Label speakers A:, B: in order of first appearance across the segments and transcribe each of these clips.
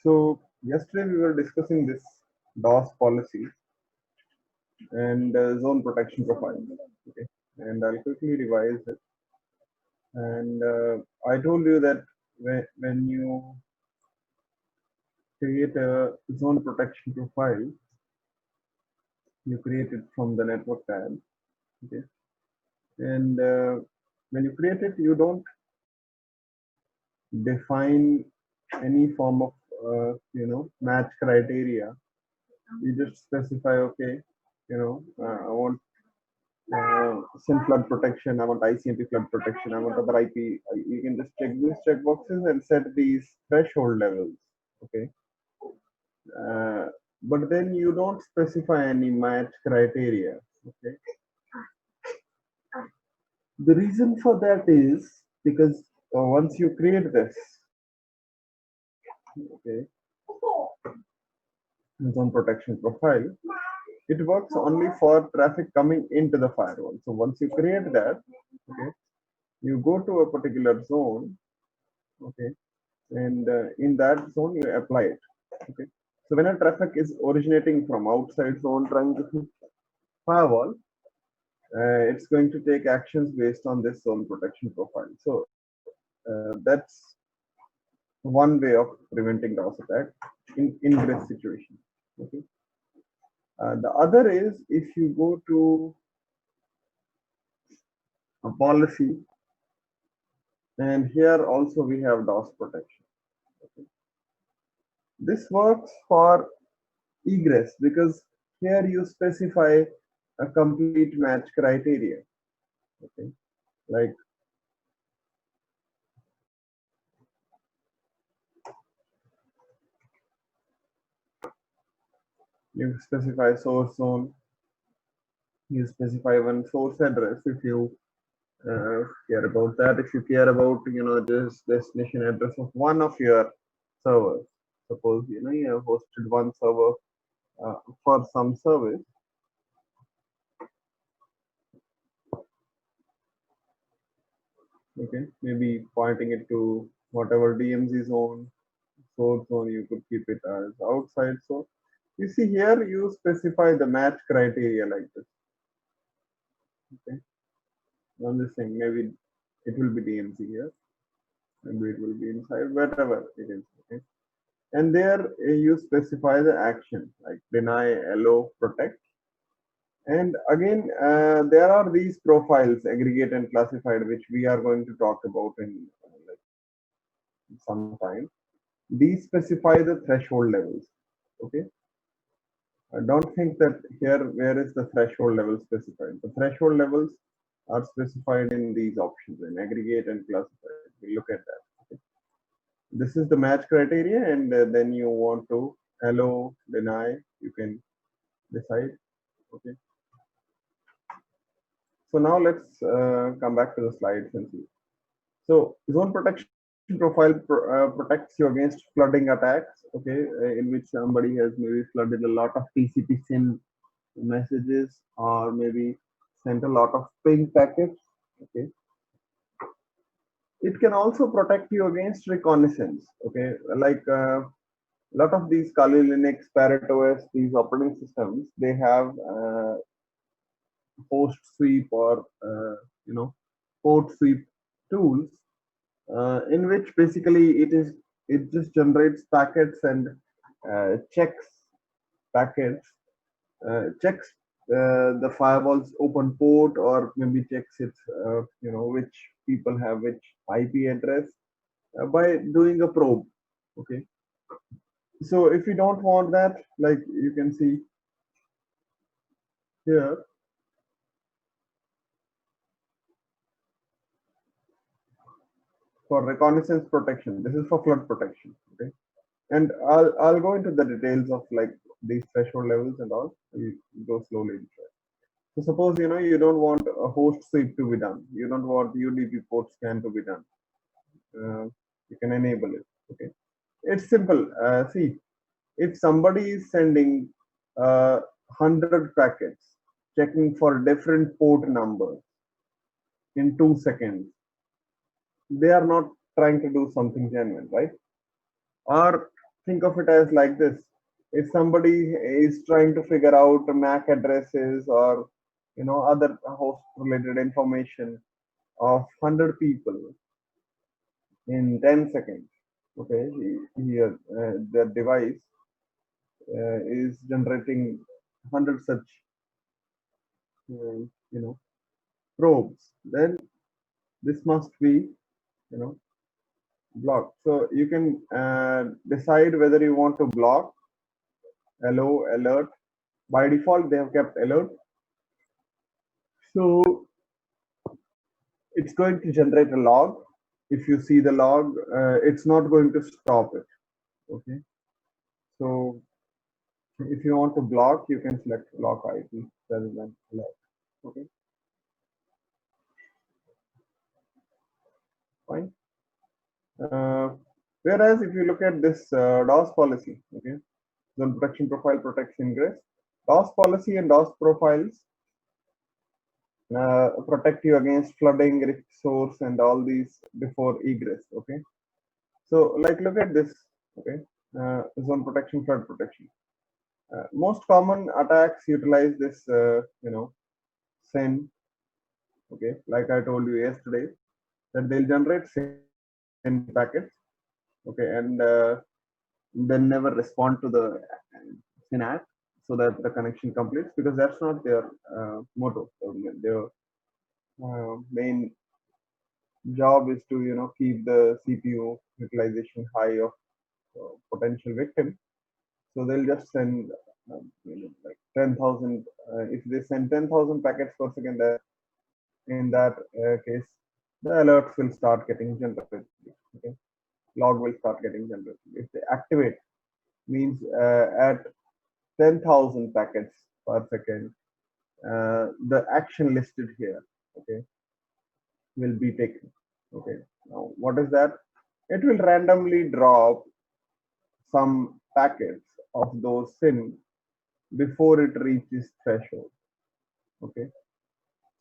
A: So yesterday we were discussing this DOS policy and zone protection profile. Okay, and I'll quickly revise it. And I told you that when you create a zone protection profile, you create it from the network tab. Okay, and when you create it, you don't define any form of match criteria. You just specify, okay, I want SYN flood protection, I want ICMP flood protection, I want other IP. You can just check these checkboxes and set these threshold levels. Okay, uh, but then you don't specify any match criteria. Okay, the reason for that is because once you create this, okay, zone protection profile, it works only for traffic coming into the firewall. So once you create that, okay, you go to a particular zone, okay, and in that zone you apply it. Okay, so when a traffic is originating from outside zone trying to hit firewall, it's going to take actions based on this zone protection profile. So that's one way of preventing DOS attack in ingress situation. Okay, the other is if you go to a policy, and here also we have DOS protection. Okay. This works for egress because here you specify a complete match criteria. Okay, like you specify source zone, you specify one source address if you care about that. If you care about this destination address of one of your servers, suppose you have hosted one server for some service. Okay, maybe pointing it to whatever DMZ zone, source zone, you could keep it as outside. So you see here, you specify the match criteria like this. Okay, on this thing, maybe it will be DMZ here, maybe it will be inside, whatever it is. Okay, and there you specify the action like deny, allow, protect. And again, there are these profiles, aggregate and classified, which we are going to talk about in like some time. These specify the threshold levels. Okay, I don't think that here where is the threshold level specified. The threshold levels are specified in these options in aggregate and classified. We look at that. Okay. This is the match criteria, and then you want to allow, deny. You can decide. Okay. So now let's come back to the slides and see. So zone protection profile protects you against flooding attacks, okay, in which somebody has maybe flooded a lot of TCP SYN messages or maybe sent a lot of ping packets, okay. It can also protect you against reconnaissance, okay, like a lot of these Kali Linux, Parrot OS, these operating systems, they have host sweep or port sweep tools in which basically it just generates packets and checks packets, checks the firewall's open port or maybe checks its which people have which IP address by doing a probe. Okay, so if you don't want that, like you can see here, for reconnaissance protection, this is for flood protection. Okay, and I'll go into the details of like these threshold levels and all. We'll go slowly into it. So suppose you don't want a host sweep to be done. You don't want UDP port scan to be done. You can enable it. Okay, it's simple. See, if somebody is sending 100 packets, checking for different port numbers in 2 seconds, they are not trying to do something genuine, right? Or think of it as like this. If somebody is trying to figure out MAC addresses or other host related information of 100 people in 10 seconds, okay, the device is generating 100 such uh, you know probes, then this must be you know blocked. So you can decide whether you want to block, allow, alert. By default they have kept alert, so it's going to generate a log. If you see the log, it's not going to stop it. Okay, so if you want to block, you can select block IP rather than alert. Okay, fine. uh, Whereas if you look at this DOS policy, okay, zone protection profile protects ingress. DOS policy and DOS profiles protect you against flooding, rift source, and all these before egress. Okay, so like look at this. Okay, zone protection, flood protection. Most common attacks utilize this, SYN. Okay, like I told you yesterday, that they'll generate SYN packets. Okay, and then never respond to the SYN app so that the connection completes, because that's not their motto. Their main job is to keep the CPU utilization high of potential victims. So they'll just send like 10,000. If they send 10,000 packets per second, in that case, the alerts will start getting generated. Okay, log will start getting generated. If they activate, means at 10,000 packets per second, the action listed here, okay, will be taken. Okay, now what is that? It will randomly drop some packets of those SYN before it reaches threshold. Okay,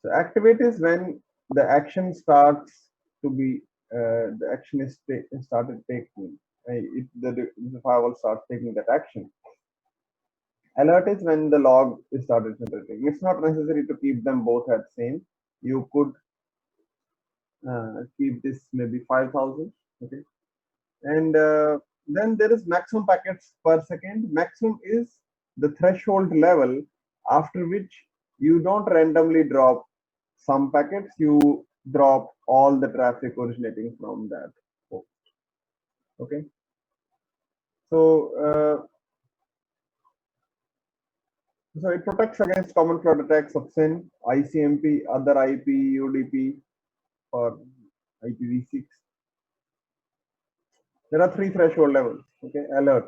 A: so activate is when the action starts to be the action is started taking. The firewall starts taking that action. Alert is when the log is started generating. It's not necessary to keep them both at same. You could keep this maybe 5,000. Okay, and then there is maximum packets per second. Maximum is the threshold level after which you don't randomly drop some packets, you drop all the traffic originating from that host. Okay, so so it protects against common flood attacks of SYN, ICMP, other IP, UDP, or IPv6. There are three threshold levels. Okay, alert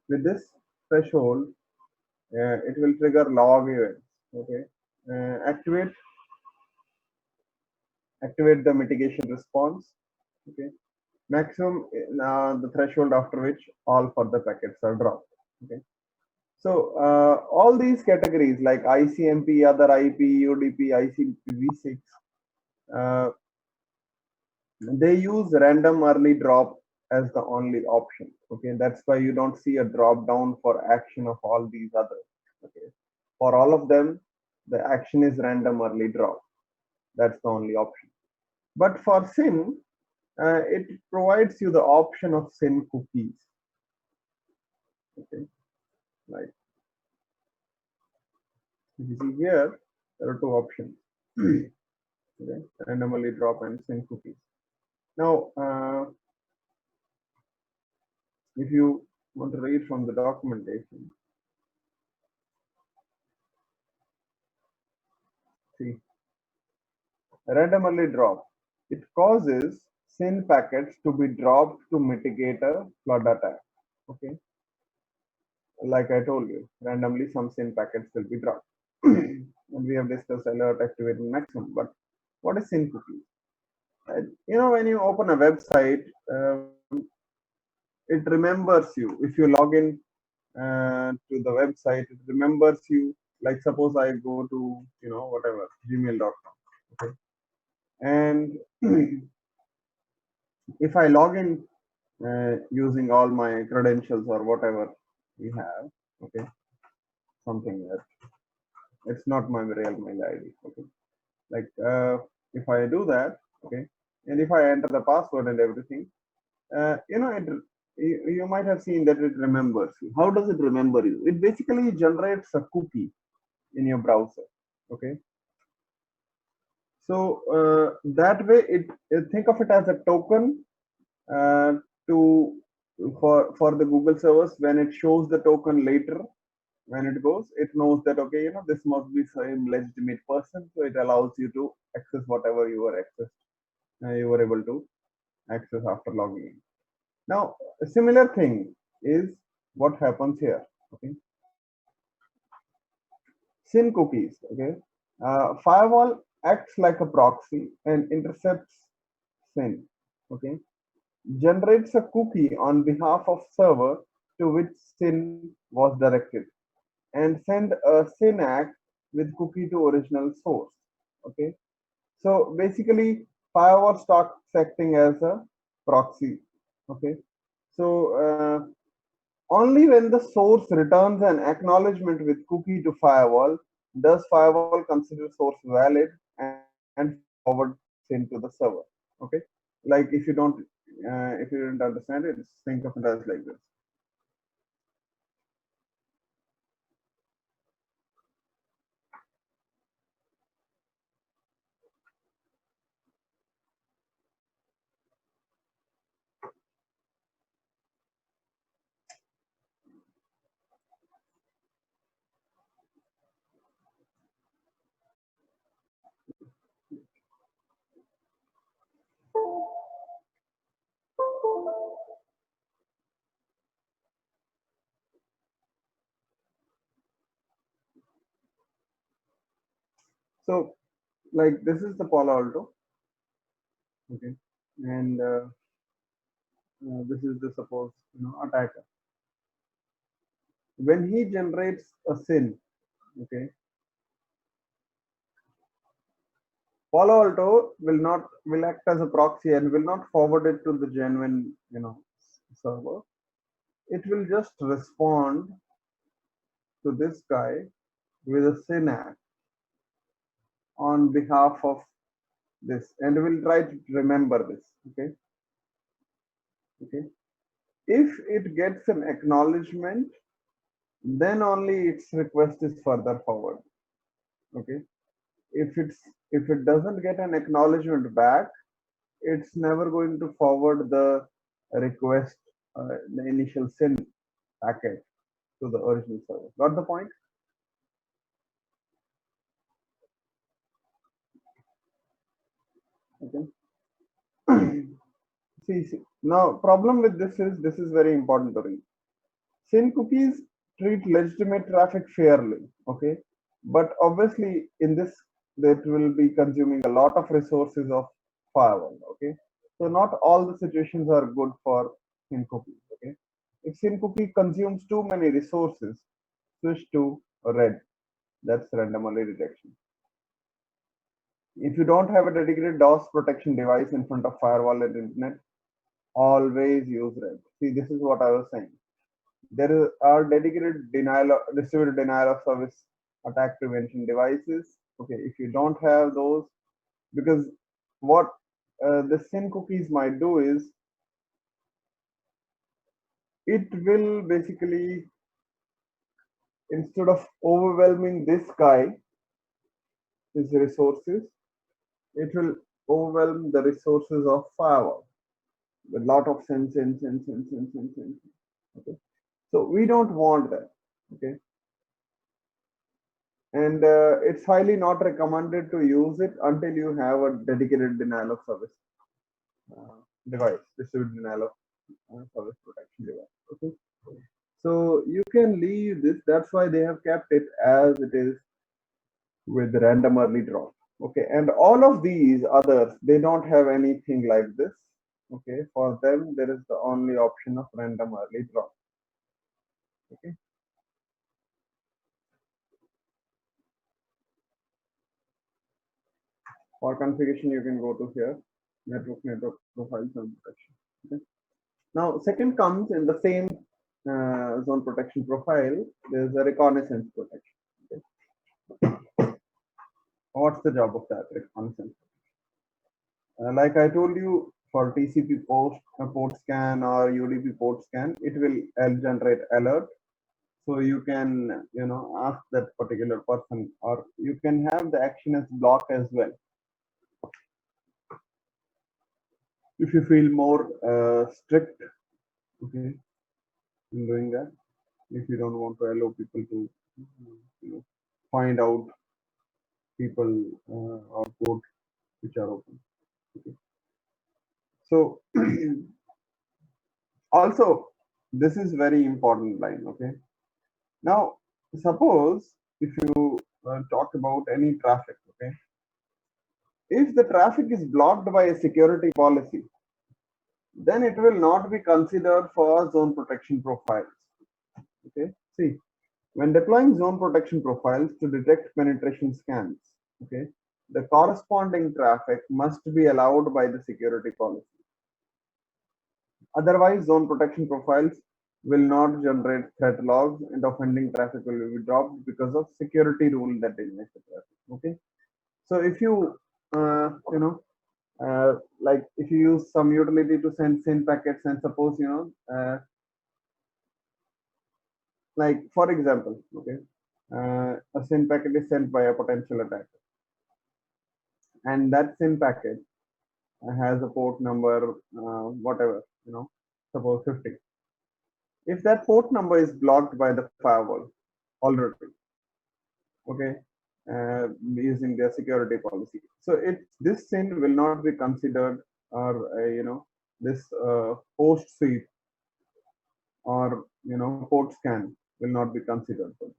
A: with this threshold, it will trigger log events. Okay, activate the mitigation response. Okay, maximum the threshold after which all further packets are dropped. Okay, so all these categories like ICMP, other IP, UDP, IPv6, uh, they use random early drop as the only option. Okay, that's why you don't see a drop down for action of all these others. Okay, for all of them, the action is random early drop. That's the only option. But for SYN, it provides you the option of SYN cookies. Okay, like you see here, there are two options. Okay, randomly drop and SYN cookies. Now, if you want to read from the documentation, see, randomly drop. It causes SYN packets to be dropped to mitigate a flood attack. Okay, like I told you, randomly some SYN packets will be dropped. And we have discussed alert, activating maximum. But what is SYN cookies? When you open a website, it remembers you. If you log in to the website, it remembers you. Like suppose I go to whatever gmail.com. Okay, and If I log in using all my credentials or whatever we have, okay, something that it's not my real mail ID, okay. Like if I do that, okay, and if I enter the password and everything, you might have seen that it remembers you. How does it remember you? It basically generates a cookie in your browser, okay. So that way, think of it as a token uh, to for the Google servers. When it shows the token later, when it goes, it knows that okay, this must be some legitimate person, so it allows you to access whatever you were able to access after logging in. Now, a similar thing is what happens here. Okay, SYN cookies. Okay, firewall acts like a proxy and intercepts SYN. Okay, generates a cookie on behalf of server to which SYN was directed, and send a SYN-ACK with cookie to original source. Okay, so basically, firewall starts acting as a proxy. Okay, so only when the source returns an acknowledgement with cookie to firewall does firewall consider source valid and forward SYN to the server. Okay, like if you don't understand it, think of it as like this. So, like this is the Palo Alto, okay, and this is the suppose attacker. When he generates a SYN, okay, Palo Alto will act as a proxy and will not forward it to the genuine server. It will just respond to this guy with a SYN-ACK on behalf of this, and will try to remember this. Okay, okay. If it gets an acknowledgement, then only its request is further forward. Okay, if it doesn't get an acknowledgement back, it's never going to forward the request, the initial SYN packet to the original server. Got the point? Okay. See, now problem with this is very important to read. SYN cookies treat legitimate traffic fairly, okay, but obviously in this that will be consuming a lot of resources of firewall, okay. So not all the situations are good for SYN cookies, okay. If SYN cookie consumes too many resources, switch to red. That's random early detection. If you don't have a dedicated DOS protection device in front of firewall and internet, always use red. See, this is what I was saying. Are dedicated distributed denial of service attack prevention devices. Okay, if you don't have those, because what the SYN cookies might do is it will basically, instead of overwhelming this guy, his resources, it will overwhelm the resources of firewall with lot of sense. Okay, so we don't want that. Okay, and it's highly not recommended to use it until you have a dedicated denial of service device, distributed denial of service protection device. Okay, so you can leave this. That's why they have kept it as it is with random early draw. Okay, and all of these others, they don't have anything like this. Okay, for them there is the only option of random early draw. Okay, for configuration you can go to here. network profile zone protection. Okay. Now, second comes in the same zone protection profile. There's a reconnaissance protection. Okay. What's the job of that reconnaissance? Like I told you, for TCP port scan or UDP port scan, it will generate alert. So you can, ask that particular person, or you can have the action as block as well. If you feel more strict, okay, in doing that, if you don't want to allow people to, find out people or ports which are open. Okay. So also, this is very important line. Okay. Now, suppose if you talk about any traffic, okay, if the traffic is blocked by a security policy, then it will not be considered for zone protection profiles. Okay, see, when deploying zone protection profiles to detect penetration scans, okay, the corresponding traffic must be allowed by the security policy. Otherwise, zone protection profiles will not generate threat logs and offending traffic will be dropped because of security rule that denies the traffic. Okay, so if you, like if you use some utility to send SYN packets and suppose, like for example, okay, a SYN packet is sent by a potential attacker, and that SYN packet has a port number, whatever, suppose 50. If that port number is blocked by the firewall already, okay, using their security policy, so this SYN will not be considered, or this host sweep or port scan will not be considered for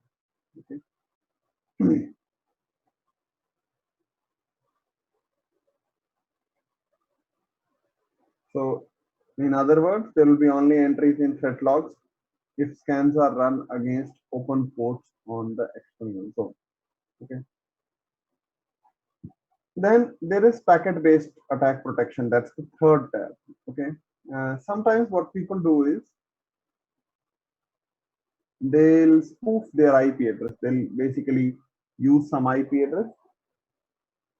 A: this, okay. So in other words, there will be only entries in threat logs if scans are run against open ports on the external zone. Okay. Then there is packet-based attack protection. That's the third tab. Okay. Sometimes what people do is they'll spoof their IP address. They'll basically use some IP address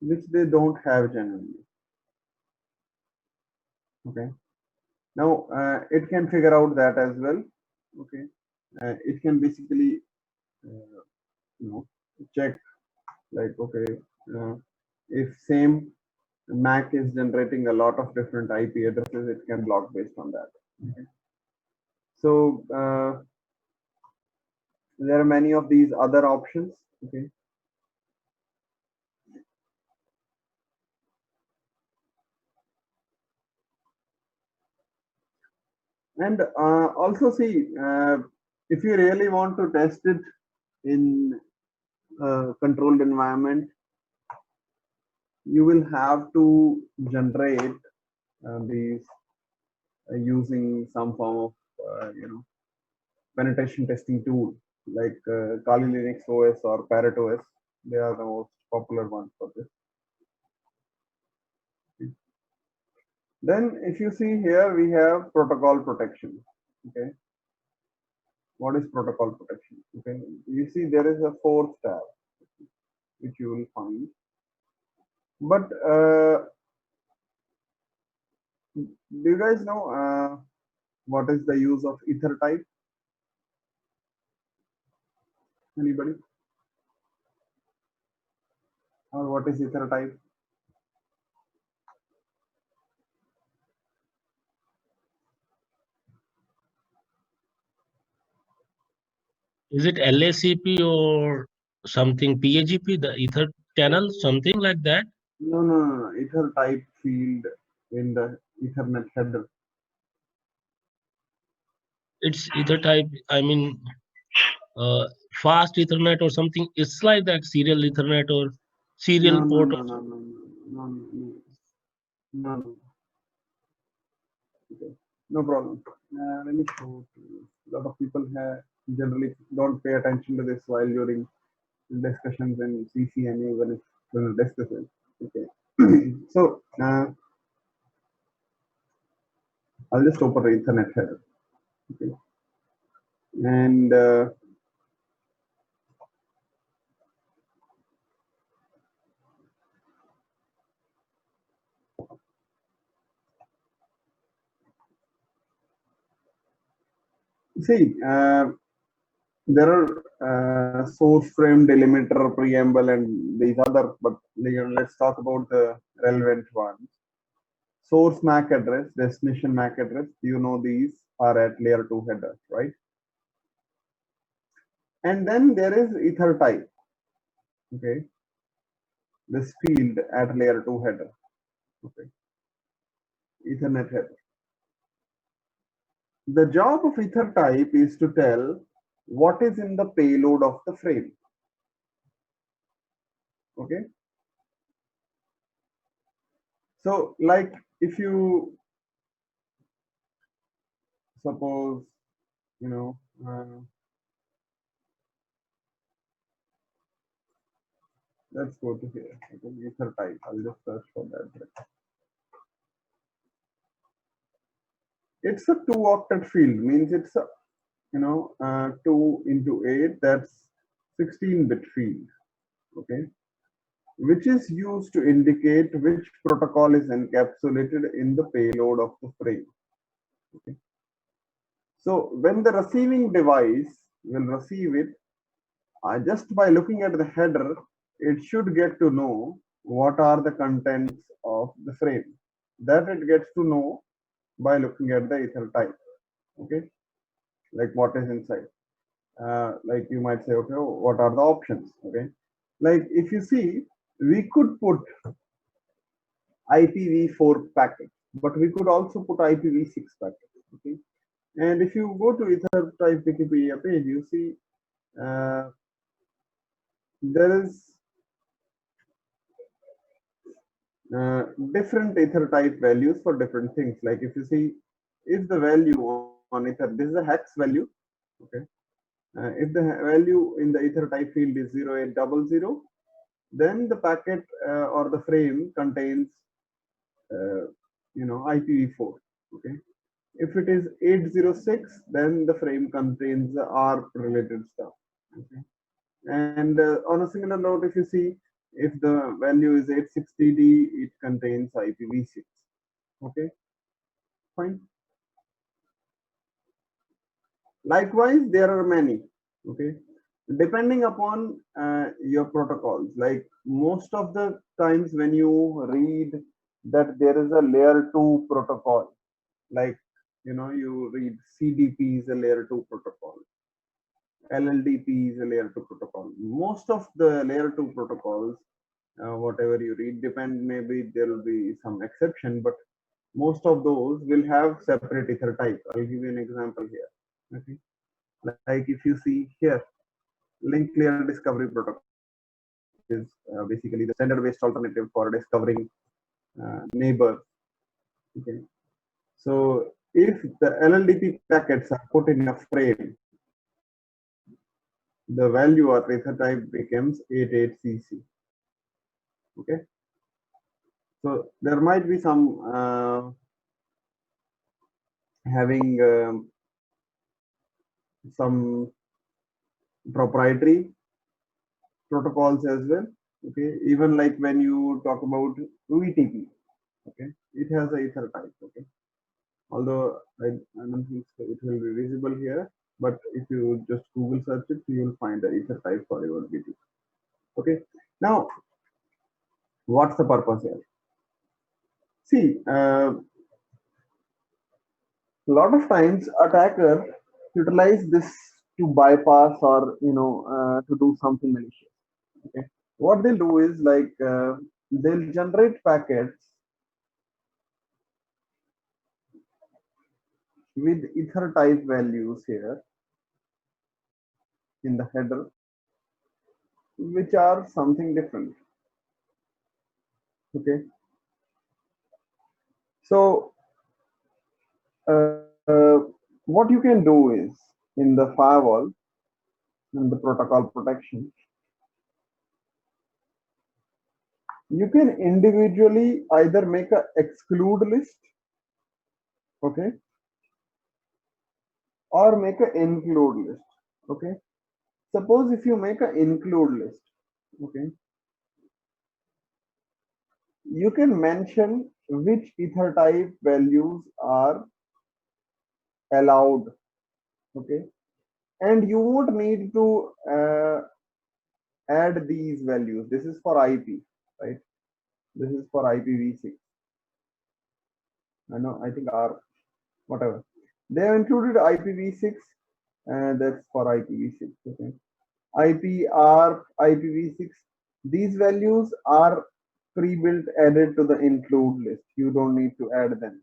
A: which they don't have genuinely. Okay. Now it can figure out that as well. Okay. It can basically check, like, okay, if same MAC is generating a lot of different IP addresses, it can block based on that. Okay. So there are many of these other options. Okay. And also see, if you really want to test it in a controlled environment, you will have to generate these using some form of penetration testing tool like Kali Linux OS or Parrot OS. They are the most popular ones for this. Then if you see here, we have protocol protection. Okay. What is protocol protection? Okay. You see there is a fourth tab which you will find. But do you guys know what is the use of ether type? Anybody? Or what is ether type?
B: Is it LACP or something PAGP, the Ether channel, something like that?
A: No. Ether type field in the Ethernet header.
B: It's Ether type, I mean, fast Ethernet or something. It's like that serial Ethernet or serial
A: No, no,
B: port.
A: no, no, no, no, no, no, no, no. Okay. No problem. Let me show to you. A lot of people generally don't pay attention to this while during discussions in CC and even if when discussing. Okay. So I'll just open the Ethernet header. Okay. And see, there are source frame, delimiter, preamble, and these other, but let's talk about the relevant ones. Source MAC address, destination MAC address, you know these are at layer 2 header, right? And then there is ether type, okay? This field at layer 2 header, okay? Ethernet header. The job of ether type is to tell what is in the payload of the frame, okay? So like if you suppose, you know, let's go to here, okay, ether type. I'll just search for that. It's a 2-octet field, means it's a, 2 into 8, that's 16-bit field, okay, which is used to indicate which protocol is encapsulated in the payload of the frame. Okay. So when the receiving device will receive it, just by looking at the header, it should get to know what are the contents of the frame. That it gets to know by looking at the ether type. Okay, like what is inside. Like you might say, okay, what are the options? Okay, like if you see, we could put IPv4 packet, but we could also put IPv6 packet. Okay, and if you go to ether type Wikipedia page, you see there is different ether type values for different things. Like if you see, if the value on ether, this is a hex value. Okay, if the value in the ether type field is 0800, then the packet or the frame contains IPv4. Okay, if it is 806, then the frame contains the ARP related stuff. Okay, and on a similar note, if you see, if the value is 860D, it contains IPv6. Okay, fine. Likewise, there are many. Okay, depending upon your protocols. Like most of the times when you read that there is a layer 2 protocol, like you read CDP is a layer 2 protocol, LLDP is a layer 2 protocol. Most of the layer 2 protocols, whatever you read, depend, maybe there will be some exception, but most of those will have separate ether type. I'll give you an example here. Okay, like if you see here, link clear discovery protocol is basically the standard based alternative for discovering neighbors. Okay, so if the LLDP packets are put in a frame, the value of ether type becomes 88CC. Okay, so there might be some having some proprietary protocols as well. Okay, even like when you talk about VTP, okay, it has a ether type. Okay, although I don't think so it will be visible here, but if you just Google search it, you will find the ether type for your VTP. Okay, now what's the purpose here? See, a lot of times attacker utilize this to bypass or to do something malicious. Okay, what they'll do is like they'll generate packets with ether type values here in the header, which are something different. Okay, so what you can do is in the firewall and the protocol protection, you can individually either make a exclude list, okay, or make an include list. Okay. Suppose if you make an include list, okay, you can mention which ether type values are allowed. Okay, and you won't need to add these values. This is for IP, right? This is for IPv6. I know, I think R, whatever. They have included IPv6, and that's for IPv6. Okay. IPR, IPv6. These values are pre-built added to the include list. You don't need to add them.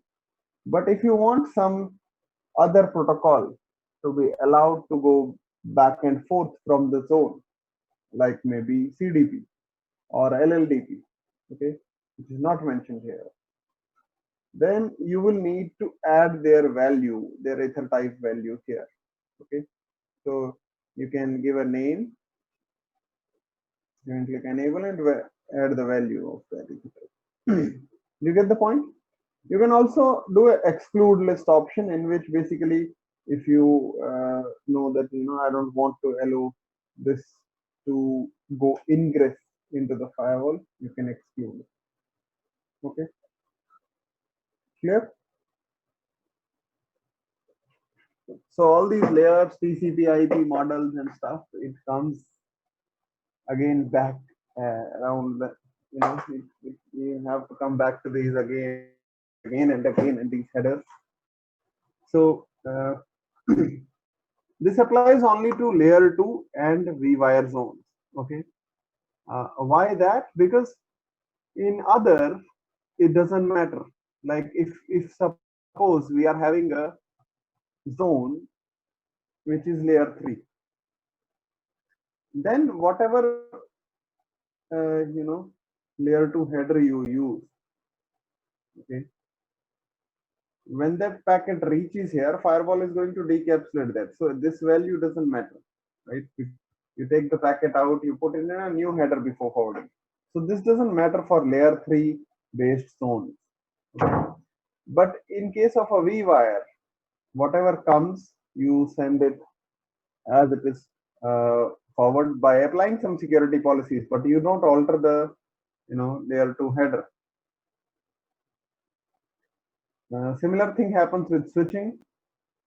A: But if you want some other protocol to be allowed to go back and forth from the zone, like maybe CDP or LLDP, okay, which is not mentioned here, then you will need to add their value, their ether type value here. Okay, so you can give a name, you can click enable and add the value of that ether type. You get the point? You can also do an exclude list option, in which basically if you know that I don't want to allow this to go ingress into the firewall, you can exclude it. Okay, clear? So all these layers, TCP IP models and stuff, it comes again back around the, you have to come back to these again and again in these headers. So this applies only to layer 2 and vWire zones. Okay, why that? Because in other it doesn't matter. Like if suppose we are having a zone which is layer 3, then whatever layer 2 header you use, okay, when that packet reaches here, firewall is going to decapsulate that. So this value doesn't matter, right? You take the packet out, you put in a new header before forwarding. So this doesn't matter for layer 3 based zones. Okay? But in case of a vWire, whatever comes, you send it as it is forward by applying some security policies, but you don't alter the layer 2 header. Similar thing happens with switching.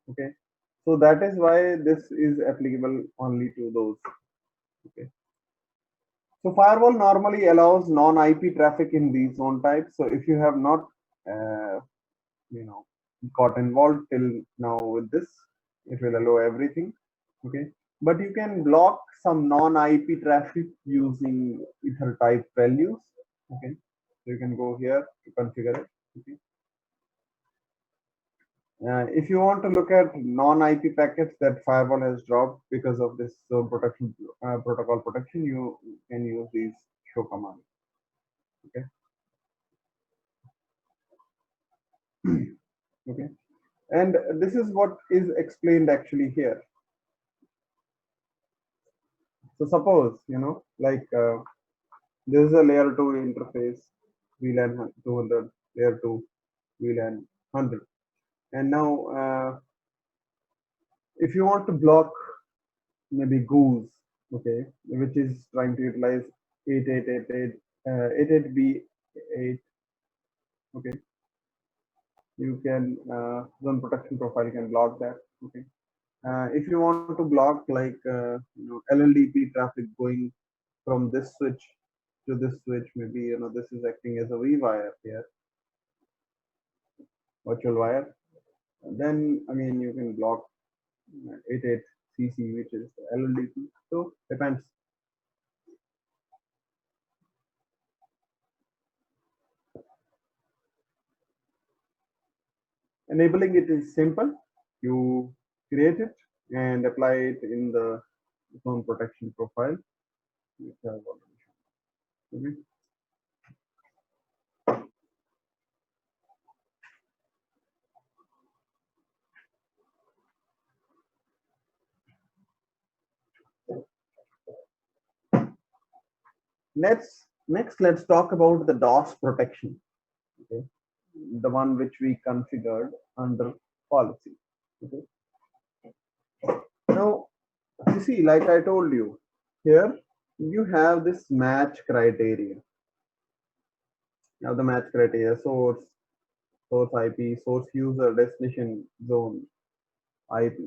A: Okay, so that is why this is applicable only to those. Okay, so firewall normally allows non-IP traffic in these zone types. So if you have not uh, you know got involved till now with this, it will allow everything. Okay, but you can block some non-IP traffic using ether type values. Okay, so you can go here to configure it. Okay. If you want to look at non-IP packets that firewall has dropped because of this zone protection protocol protection, you can use these show commands. Okay. Okay. And this is what is explained actually here. So suppose like this is a layer 2 interface, VLAN 200, layer 2 VLAN 100, and now if you want to block maybe Goose, okay, which is trying to utilize 8888 88B8, okay, you can zone protection profile can block that. Okay, if you want to block like LLDP traffic going from this switch to this switch, maybe this is acting as a vWire here, virtual wire, then again you can block 88CC, which is LLDP. So depends. Enabling it is simple. You create it and apply it in the zone protection profile, which I have already shown. Okay. Next, let's talk about the DOS protection. Okay, the one which we configured under policy. Okay, Now, you see, like I told you, here you have this match criteria. Now the match criteria: source IP, source user, destination zone IP,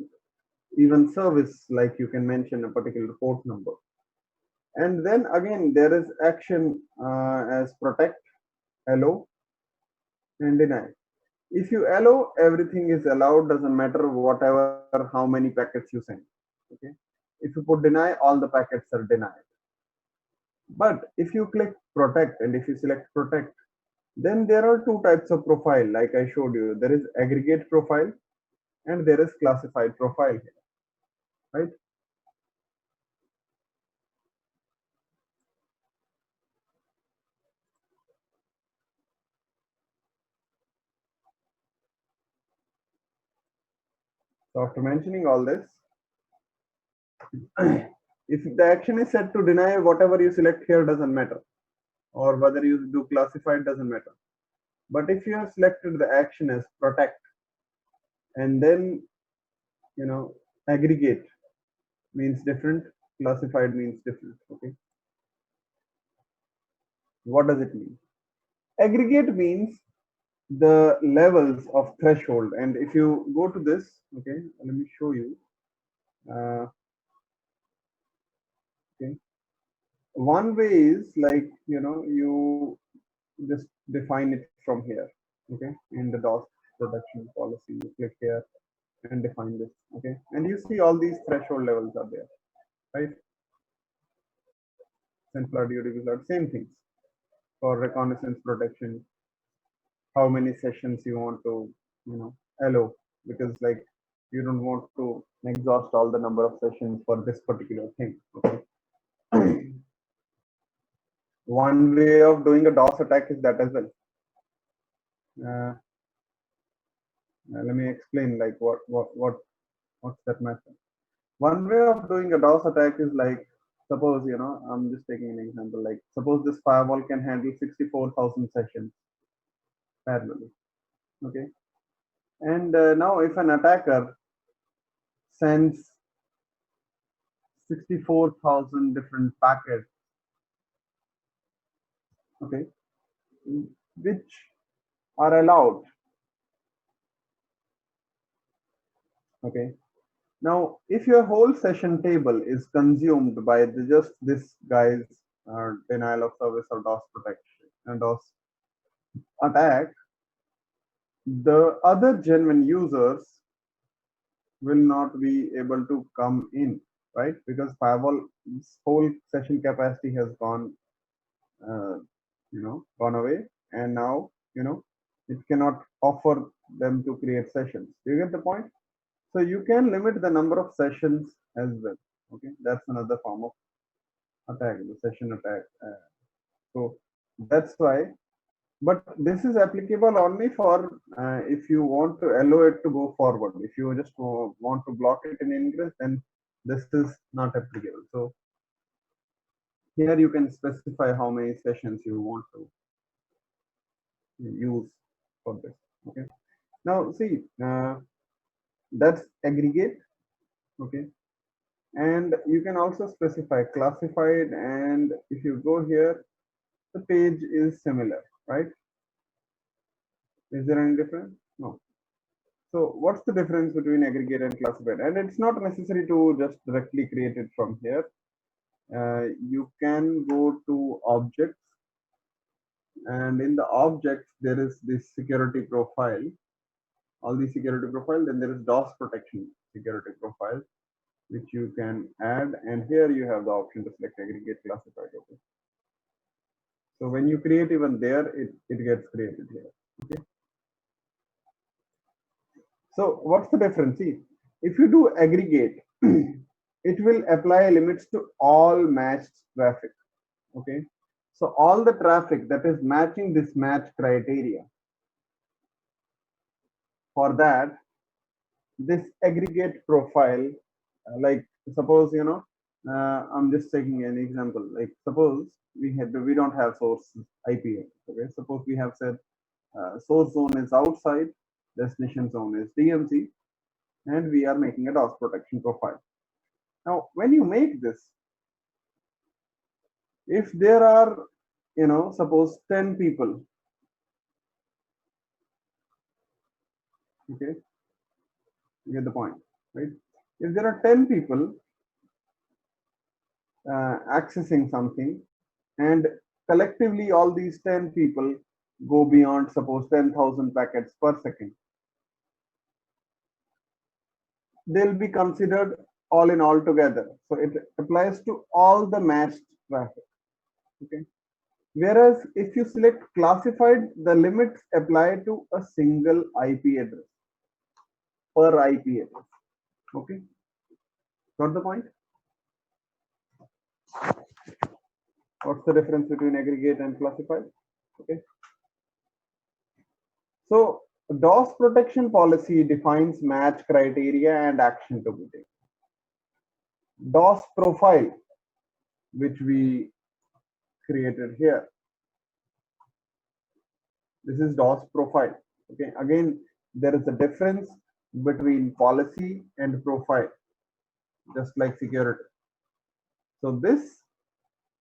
A: even service, like you can mention a particular port number. And then again, there is action as protect, allow, and deny. If you allow, everything is allowed, doesn't matter whatever, how many packets you send. Okay. If you put deny, all the packets are denied. But if you click protect and if you select protect, then there are two types of profile, like I showed you. There is aggregate profile and there is classified profile here, right? So after mentioning all this, if the action is set to deny, whatever you select here doesn't matter, or whether you do classified doesn't matter. But if you have selected the action as protect and then aggregate means different, classified means different. Okay, what does it mean? Aggregate means the levels of threshold, and if you go to this, okay, let me show you. Okay, one way is like you just define it from here. Okay, in the DOS production policy, you click here and define this. Okay, and you see all these threshold levels are there, right? Flood, UDP flood, same things for reconnaissance protection. How many sessions you want to allow, because like you don't want to exhaust all the number of sessions for this particular thing. Okay. One way of doing a DOS attack is that as well. uh, Let me explain like what's that method. One way of doing a DOS attack is like, suppose I'm just taking an example, like suppose this firewall can handle 64,000 sessions parallelly. Okay, and now if an attacker sends 64,000 different packets, okay, which are allowed. Okay. Now, if your whole session table is consumed by just this guy's denial of service or DOS protection and DOS attack, the other genuine users will not be able to come in, right? Because firewall's whole session capacity has uh, gone away, and now it cannot offer them to create sessions. Do you get the point? So you can limit the number of sessions as well. Okay, that's another form of attack, the session attack. So that's why. But this is applicable only for if you want to allow it to go forward. If you just want to block it in ingress, then this is not applicable. So here you can specify how many sessions you want to use for this. Okay. Now see, that's aggregate. Okay. And you can also specify classified, and if you go here, the page is similar, right? Is there any difference? No. So what's the difference between aggregate and classified? And it's not necessary to just directly create it from here. You can go to objects, and in the objects there is this security profile, all the security profile, then there is DOS protection security profile, which you can add, and here you have the option to select aggregate, classified. Okay. So when you create even there, it gets created here. Okay. So what's the difference? See, if you do aggregate, it will apply limits to all matched traffic. Okay. So all the traffic that is matching this match criteria, for that, this aggregate profile, like suppose I'm just taking an example. Like suppose we don't have source IP. Okay. Suppose we have said source zone is outside, destination zone is DMZ, and we are making a DOS protection profile. Now, when you make this, if there are, suppose 10 people, okay, you get the point, right? If there are 10 people accessing something, and collectively all these 10 people go beyond, suppose, 10,000 packets per second, they'll be considered all in all together. So it applies to all the matched traffic. Okay. Whereas if you select classified, the limits apply to a single IP address per IP address. Okay. Got the point? What's the difference between aggregate and classified? Okay. So DOS protection policy defines match criteria and action to be taken. DOS profile, which we created here. This is DOS profile. Okay, again, there is a difference between policy and profile, just like security. So this,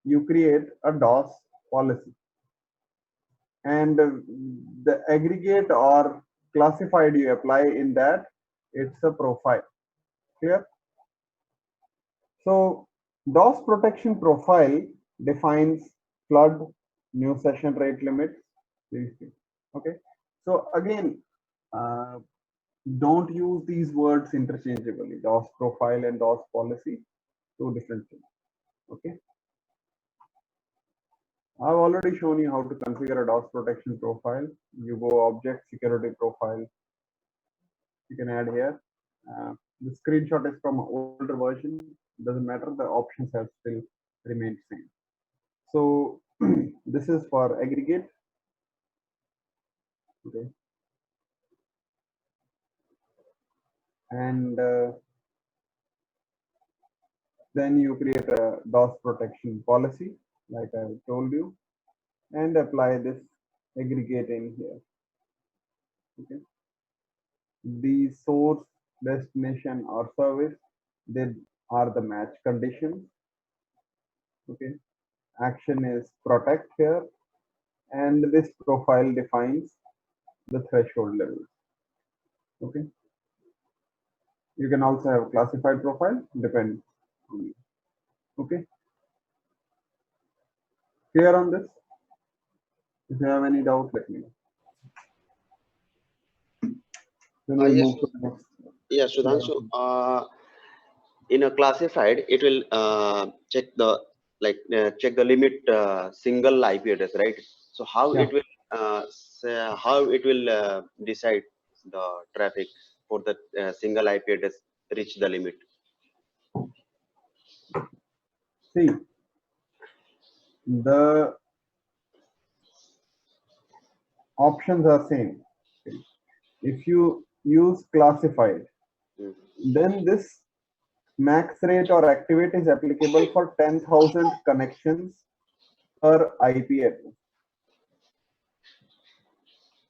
A: you create a DOS policy, and the aggregate or classified you apply in that, it's a profile. Clear? So DOS protection profile defines flood, new session rate limits, these things. Okay. So again, uh, don't use these words interchangeably. DOS profile and DOS policy, two different things. Okay. I've already shown you how to configure a DOS protection profile. You go object security profile. You can add here. The screenshot is from an older version. Doesn't matter. The options have still remained same. So this is for aggregate. Okay. And then you create a DOS protection policy, like I told you, and apply this aggregate in here. Okay. The source, destination, or service, they are the match conditions. Okay. Action is protect here, and this profile defines the threshold levels. Okay. You can also have a classified profile, depends on you. Okay. Clear on this? If you have any doubt, let me know. Then we
C: Yes,
A: move to the next.
C: yeah, Sudhanshu. In a classified, it will check the check the limit single IP address, right? So how
A: Yeah.
C: it will how it will decide the traffic for the single IP address reach the limit?
A: See, the options are same. If you use classified,
C: Mhm.
A: then this max rate or activate is applicable for 10,000 connections per IP address.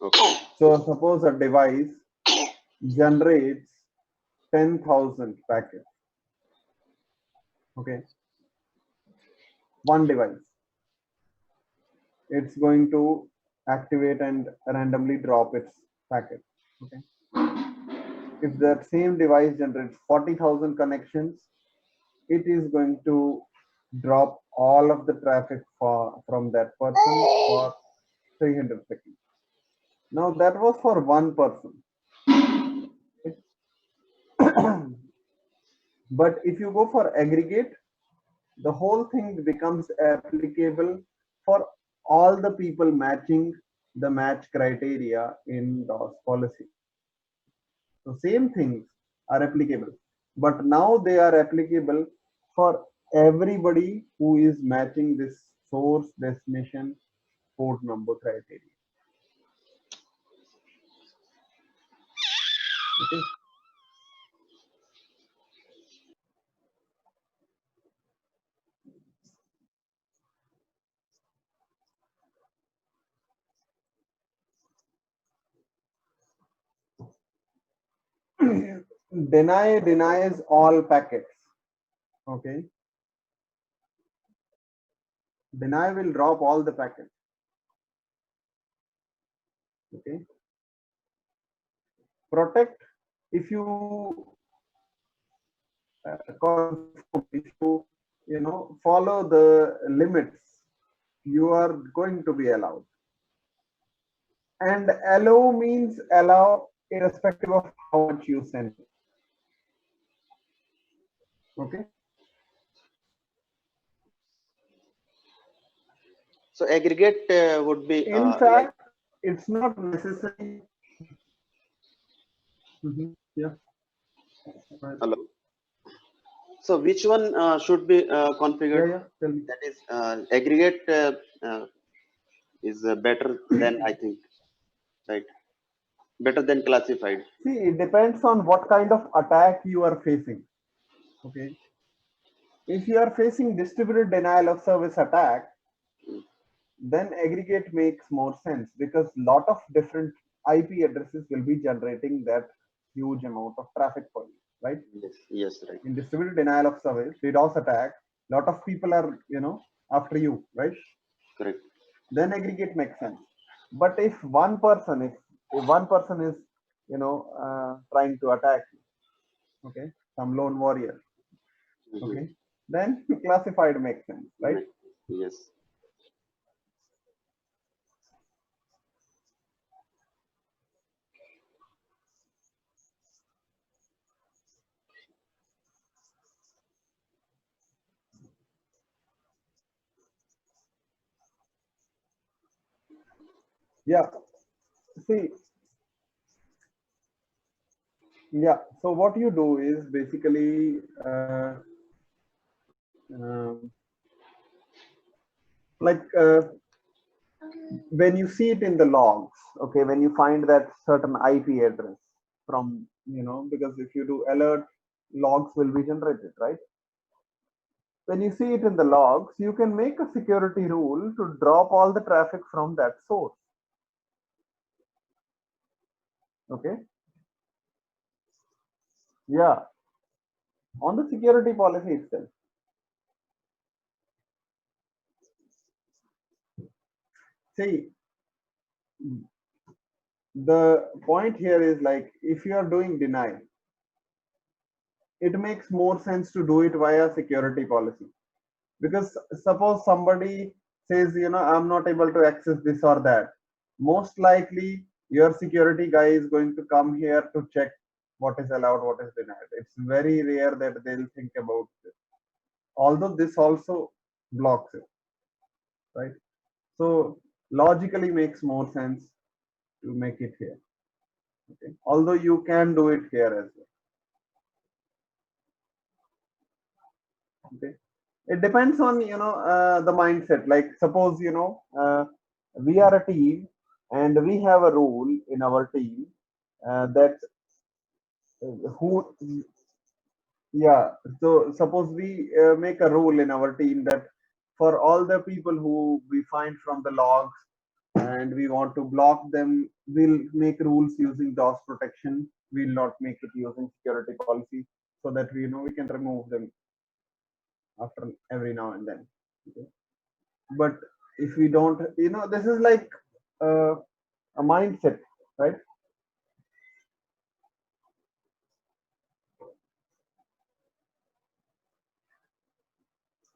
C: Okay.
A: So suppose a device generates 10,000 packets. Okay. One device. It's going to activate and randomly drop its packet. Okay. If that same device generates 40,000 connections, it is going to drop all of the traffic from that person for 300 seconds. Now that was for one person. But if you go for aggregate, the whole thing becomes applicable for all the people matching the match criteria in DOS policy. So same things are applicable, but now they are applicable for everybody who is matching this source, destination, port number criteria. Okay. Deny denies all packets. Okay. Deny will drop all the packets. Okay. Protect, if you if you follow the limits, you are going to be allowed. And allow means allow irrespective of how much you send. Okay.
C: So aggregate would be
A: In
C: like,
A: fact, it's not necessary. Yeah. Right.
C: hello. So which one should be configured?
A: Yeah. Tell me.
C: That is aggregate is better than, I think, right? Better than classified.
A: See, it depends on what kind of attack you are facing. Okay. If you are facing distributed denial of service attack, then aggregate makes more sense because lot of different IP addresses will be generating that huge amount of traffic for you, right?
C: Yes, yes, right.
A: In distributed denial of service, DDoS attack, lot of people are after you, right?
C: Correct.
A: Then aggregate makes sense. But if one person is trying to attack you, okay, some lone warrior, okay, then classified makes sense, right?
C: Yes.
A: Yeah. See, yeah. So what you do is basically um, like when you see it in the logs, okay, when you find that certain IP address from, because if you do alert, logs will be generated, right? When you see it in the logs, you can make a security rule to drop all the traffic from that source. Okay. Yeah. On the security policy itself. See, the point here is like if you are doing deny, it makes more sense to do it via security policy. Because suppose somebody says, I'm not able to access this or that, most likely your security guy is going to come here to check what is allowed, what is denied. It's very rare that they'll think about this. Although this also blocks it, right? So logically makes more sense to make it here. Okay. Although you can do it here as well. Okay. It depends on the mindset. Like suppose we are a team and we have a rule in our team that who yeah, so suppose we make a rule in our team that for all the people who we find from the logs and we want to block them, we'll make rules using DOS protection. We'll not make it using security policy so that we can remove them after every now and then. Okay. But if we don't, this is like a mindset, right?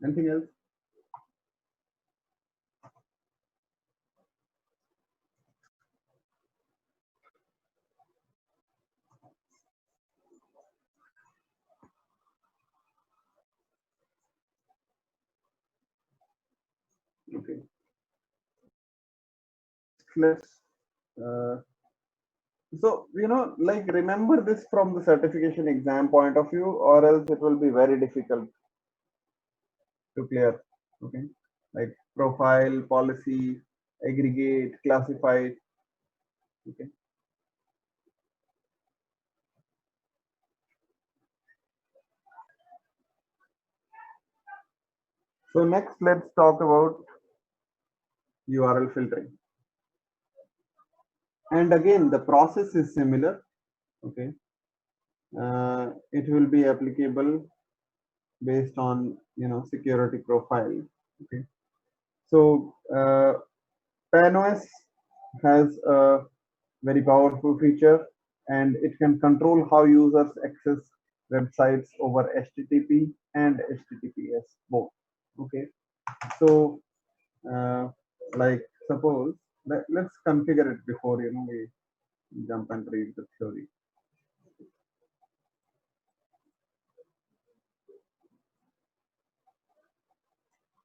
A: Anything else? Okay. Let's so like remember this from the certification exam point of view, or else it will be very difficult to clear. Okay, like profile, policy, aggregate, classify. Okay. So next, let's talk about URL filtering. And again, the process is similar. Okay, it will be applicable based on security profile. Okay, so PanOS has a very powerful feature, and it can control how users access websites over HTTP and HTTPS both. Okay, so like suppose let's configure it before we jump and read the theory.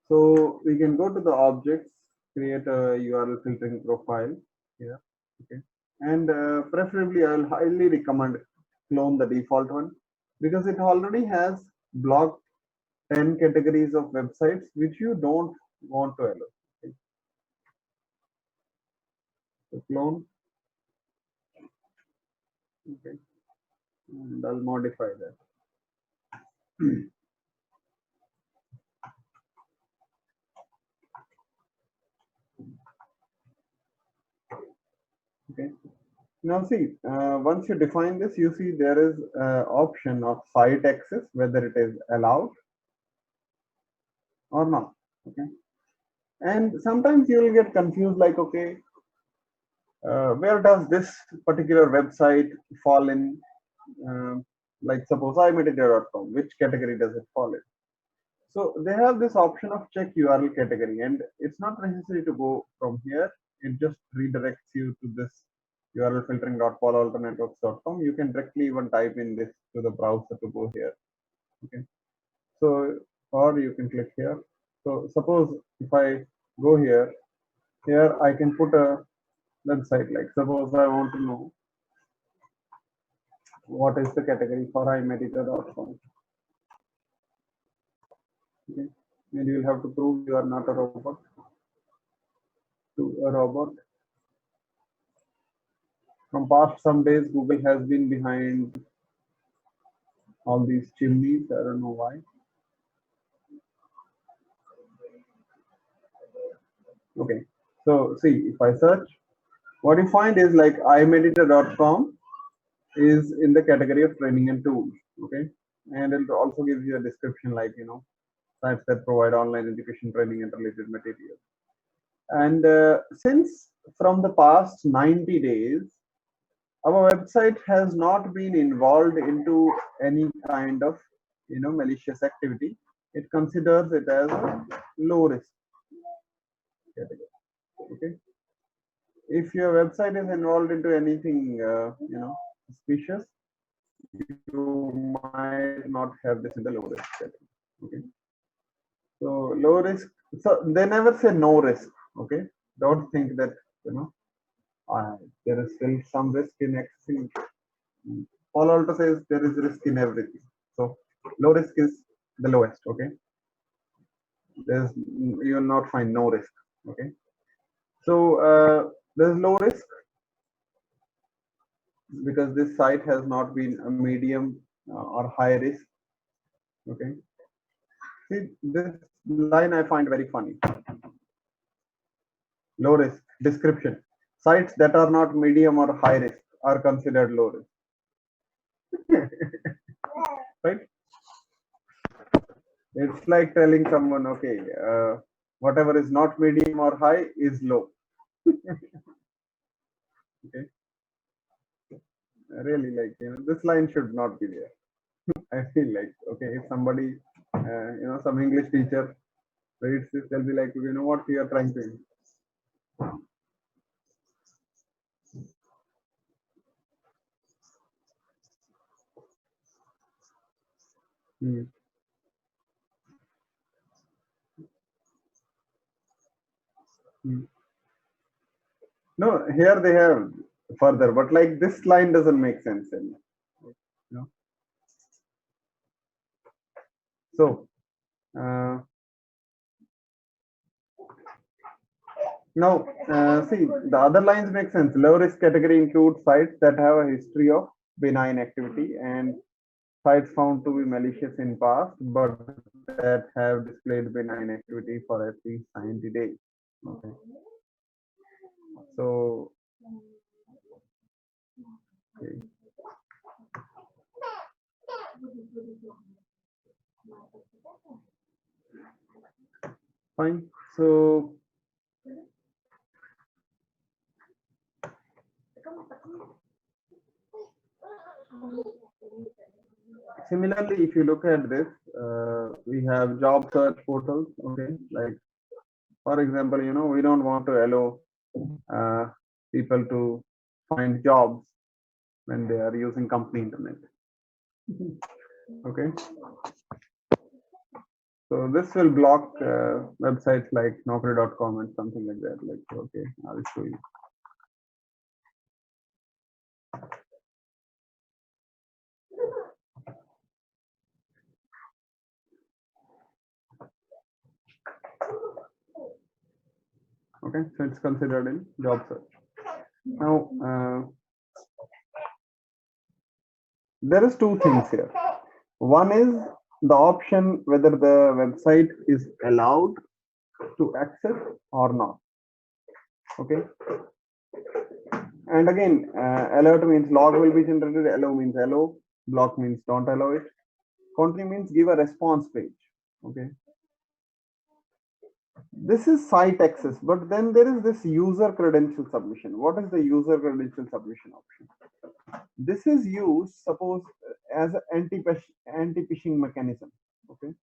A: So we can go to the objects, create a URL filtering profile here. Okay, and preferably I'll highly recommend clone the default one because it already has blocked 10 categories of websites which you don't want to allow. Okay. So clone, okay, and I'll modify that. Okay. Now see, once you define this, you see there is option of site access, whether it is allowed or not. Okay. And sometimes you will get confused like, okay, where does this particular website fall in? Like suppose imediator.com, which category does it fall in? So they have this option of check URL category, and it's not necessary to go from here. It just redirects you to this URL filtering.paloalternetworks.com. You can directly even type in this to the browser to go here. Okay. So, or you can click here. So suppose if I go here I can put a website, like suppose I want to know what is the category for imeditor.com. Okay. And you will have to prove you are not a robot to a robot. From past some days, Google has been behind all these chimneys. I don't know why. Okay. So see, if I search, what you find is like imeditor.com is in the category of training and tools. Okay. And it also gives you a description like, sites that provide online education training and related material. And since from the past 90 days, our website has not been involved into any kind of malicious activity. It considers it as a low risk category. Okay. If your website is involved into anything suspicious, you might not have this in the low risk category. Okay. So low risk. So they never say no risk. Okay. Don't think that there is still some risk in accessing. Palo Alto says there is risk in everything. So low risk is the lowest. Okay. You will not find no risk. Okay. So there's low risk because this site has not been a medium or high risk. Okay. See, this line I find very funny. Low risk description. Sites that are not medium or high risk are considered low risk. Right? It's like telling someone, okay, whatever is not medium or high is low. Okay. Really, like, this line should not be there. I feel like, okay, if somebody, some English teacher reads this, they'll be like, what you are trying to. Hmm. Hmm. No, here they have further, but like this line doesn't make sense anymore. You know? So, now, see, the other lines make sense. Low risk category includes sites that have a history of benign activity and sites found to be malicious in past, but that have displayed benign activity for at least 90 days. Okay. So, okay. Fine. So similarly, if you look at this, we have job search portals. Okay, like for example, we don't want to allow people to find jobs when they are using company internet. Okay, so this will block websites like Naukri.com and something like that. Like, okay, I'll show you. Okay, so it's considered in job search. Now, there is two things here. One is the option whether the website is allowed to access or not. Okay. And again, alert means log will be generated, allow means allow, block means don't allow it. Continue means give a response page. Okay. This is site access, but then there is this user credential submission. What is the user credential submission option? This is used, suppose, as an anti-phishing mechanism. Okay.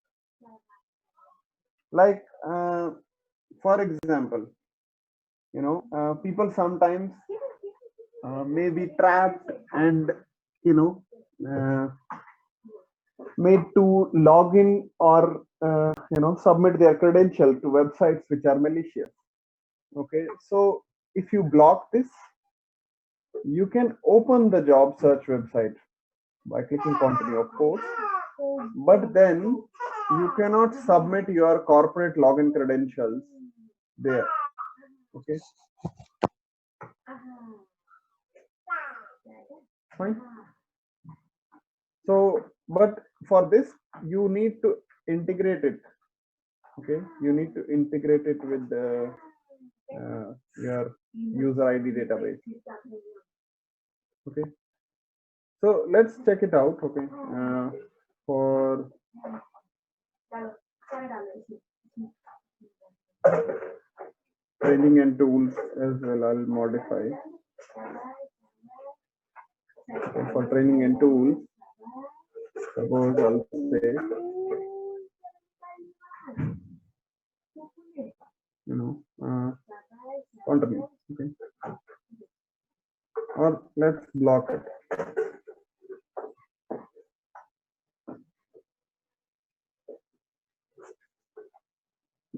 A: Like, for example, people sometimes may be trapped and made to log in or submit their credential to websites which are malicious. Okay, so if you block this, you can open the job search website by clicking continue, of course, but then you cannot submit your corporate login credentials there. Okay, fine. So, but for this, you need to integrate it. Okay, you need to integrate it with your user ID database. Okay, so let's check it out. Okay, for training and tools as well, I'll modify. Okay, for training and tools, suppose I'll say, continue. Okay, or let's block it.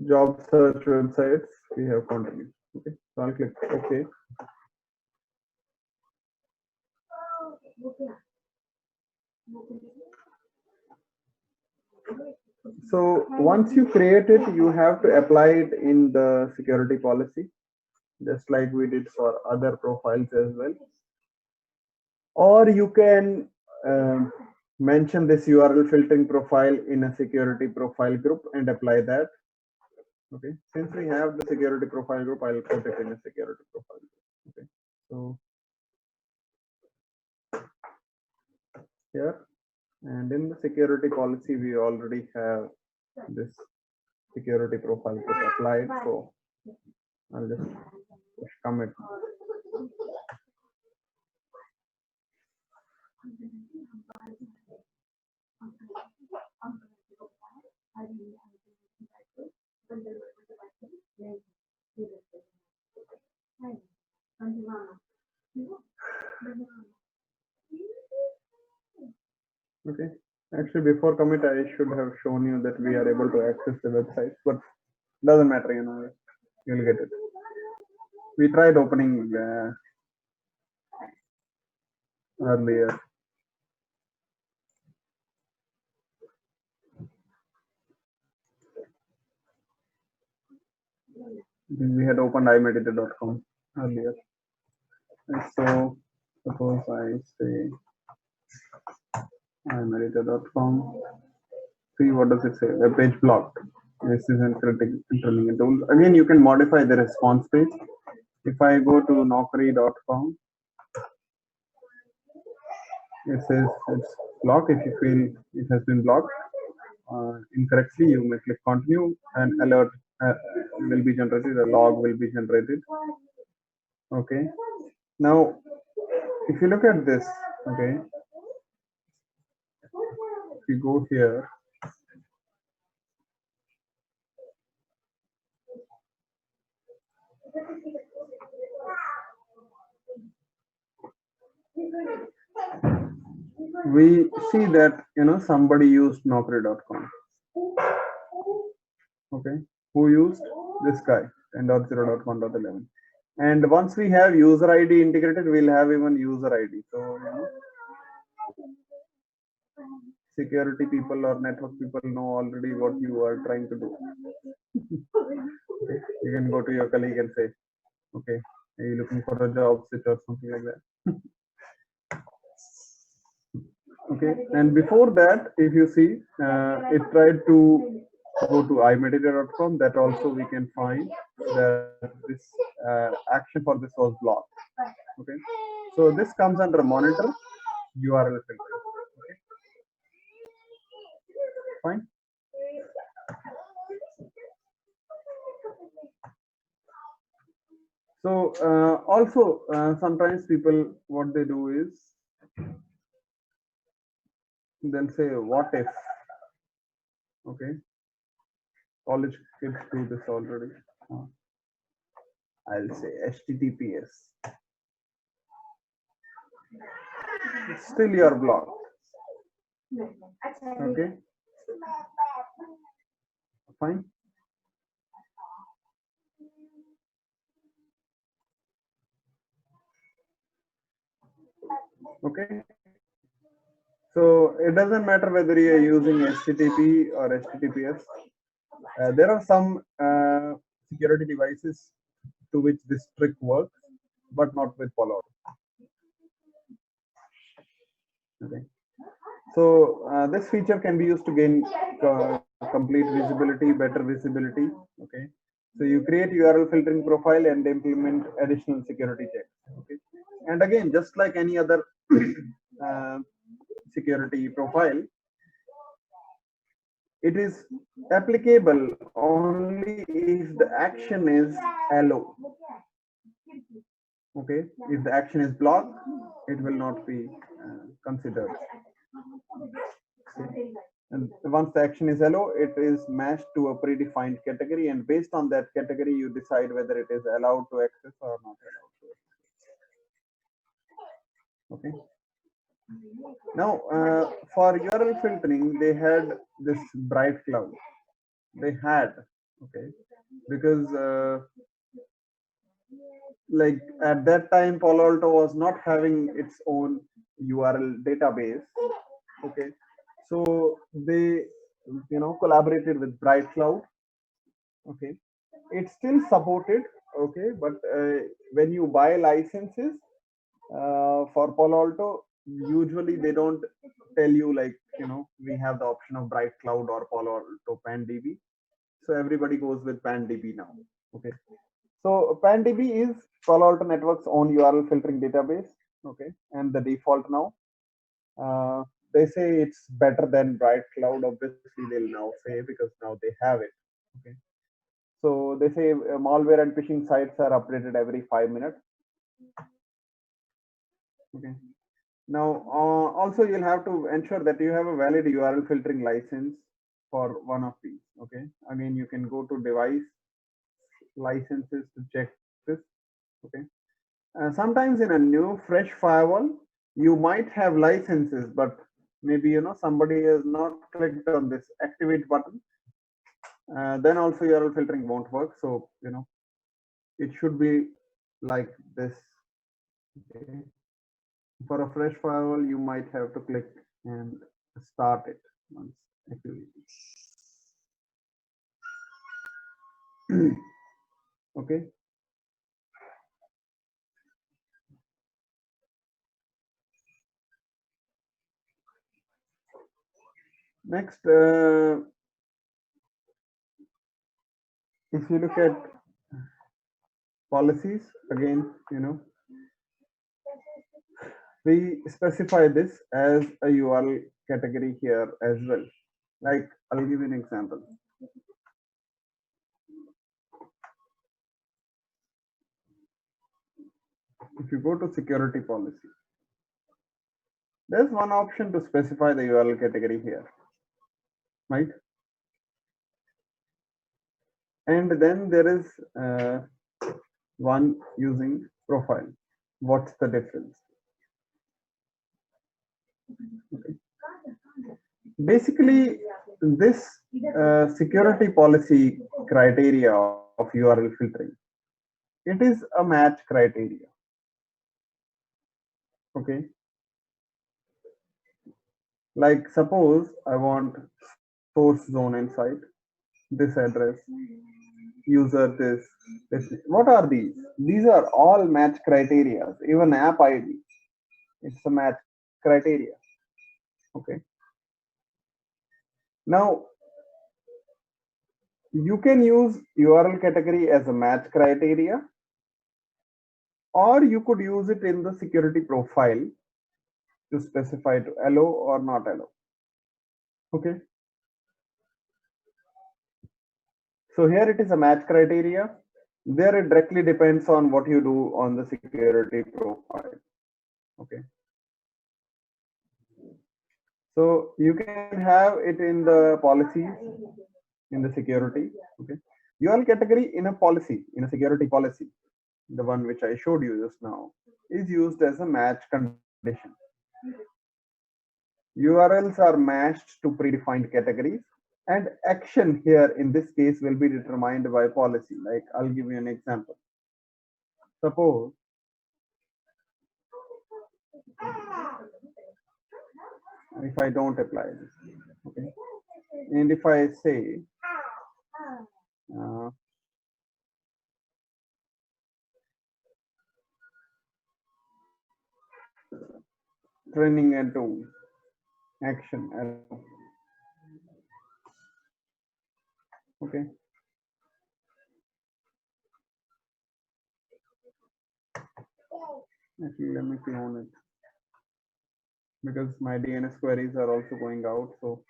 A: Job search websites, we have continue. Okay, so I'll click OK. So once you create it, you have to apply it in the security policy, just like we did for other profiles as well. Or you can mention this URL filtering profile in a security profile group and apply that. Okay, since we have the security profile group, I'll put it in a security profile group. Okay, so here, and in the security policy, we already have this security profile group applied. So I'll just push commit. Okay, actually before commit, I should have shown you that we are able to access the website, but doesn't matter, you'll get it. We tried opening earlier. We had opened imedita.com earlier. And so suppose I say imedita.com. See, what does it say? Web page blocked. This is interning a tool. Again, you can modify the response page. If I go to naukri.com, it says it's blocked. If you feel it has been blocked, incorrectly, you may click continue, and alert will be generated, a log will be generated. Okay. Now, if you look at this, okay, if you go here, we see that somebody used Naukri.com. Okay, who used this guy 10.0.1.11, and once we have user ID integrated, we'll have even user ID. So security people or network people know already what you are trying to do. Okay. You can go to your colleague and say, okay, are you looking for a job switch or something like that? Okay, and before that, if you see, it tried to go to iMediator.com. That also we can find that this action for this was blocked. Okay, so this comes under monitor URL filter. Okay, fine. So also sometimes people, what they do is they'll say what if. Okay, college kids do this already. I'll say HTTPS. Still you are blocked. Okay, fine. Okay, so it doesn't matter whether you are using HTTP or HTTPS. There are some security devices to which this trick works, but not with Palo Alto. Okay. So this feature can be used to gain complete visibility, better visibility. Okay. So you create URL filtering profile and implement additional security checks. Okay. And again, just like any other security profile, it is applicable only if the action is allow. Okay, if the action is blocked, it will not be considered. Okay. And once the action is allow, it is matched to a predefined category, and based on that category, you decide whether it is allowed to access or not allowed to access. Okay. Now, for URL filtering, they had this bright cloud. They had, okay, because like at that time, Palo Alto was not having its own URL database. Okay, so they collaborated with Bright Cloud. Okay, it's still supported. Okay, but when you buy licenses for Palo Alto, usually they don't tell you like we have the option of Bright Cloud or Palo Alto PanDB. So everybody goes with PanDB now. Okay, so PanDB is Palo Alto Network's own URL filtering database. Okay, and the default now. They say it's better than Bright Cloud. Obviously, they'll now say because now they have it. Okay, so they say malware and phishing sites are updated every 5 minutes. Okay. Now, also you'll have to ensure that you have a valid URL filtering license for one of these. Okay. Again, you can go to device licenses to check this. Okay. Sometimes in a new fresh firewall, you might have licenses, but maybe somebody has not clicked on this activate button. Then also URL filtering won't work. So it should be like this. Okay. For a fresh firewall, you might have to click and start it once activated. Okay. Next, if you look at policies, again, we specify this as a URL category here as well. Like, I'll give you an example. If you go to security policy, there's one option to specify the URL category here, right? And then there is one using profile. What's the difference? Okay. Basically, this security policy criteria of URL filtering, it is a match criteria. Okay. Like suppose I want source zone inside this address, user this. What are these? These are all match criteria. Even app ID, it's a match criteria. Okay. Now you can use URL category as a match criteria, or you could use it in the security profile to specify to allow or not allow. Okay. So here it is a match criteria. There it directly depends on what you do on the security profile. Okay. So you can have it in the policies, in the security. Okay. URL category in a policy, in a security policy, the one which I showed you just now, is used as a match condition. URLs are matched to predefined categories, and action here in this case will be determined by policy. Like I'll give you an example. Suppose if I don't apply this, okay, and if I say uh, training and tools action arrow. Okay. Actually, let me clone it because my DNS queries are also going out. So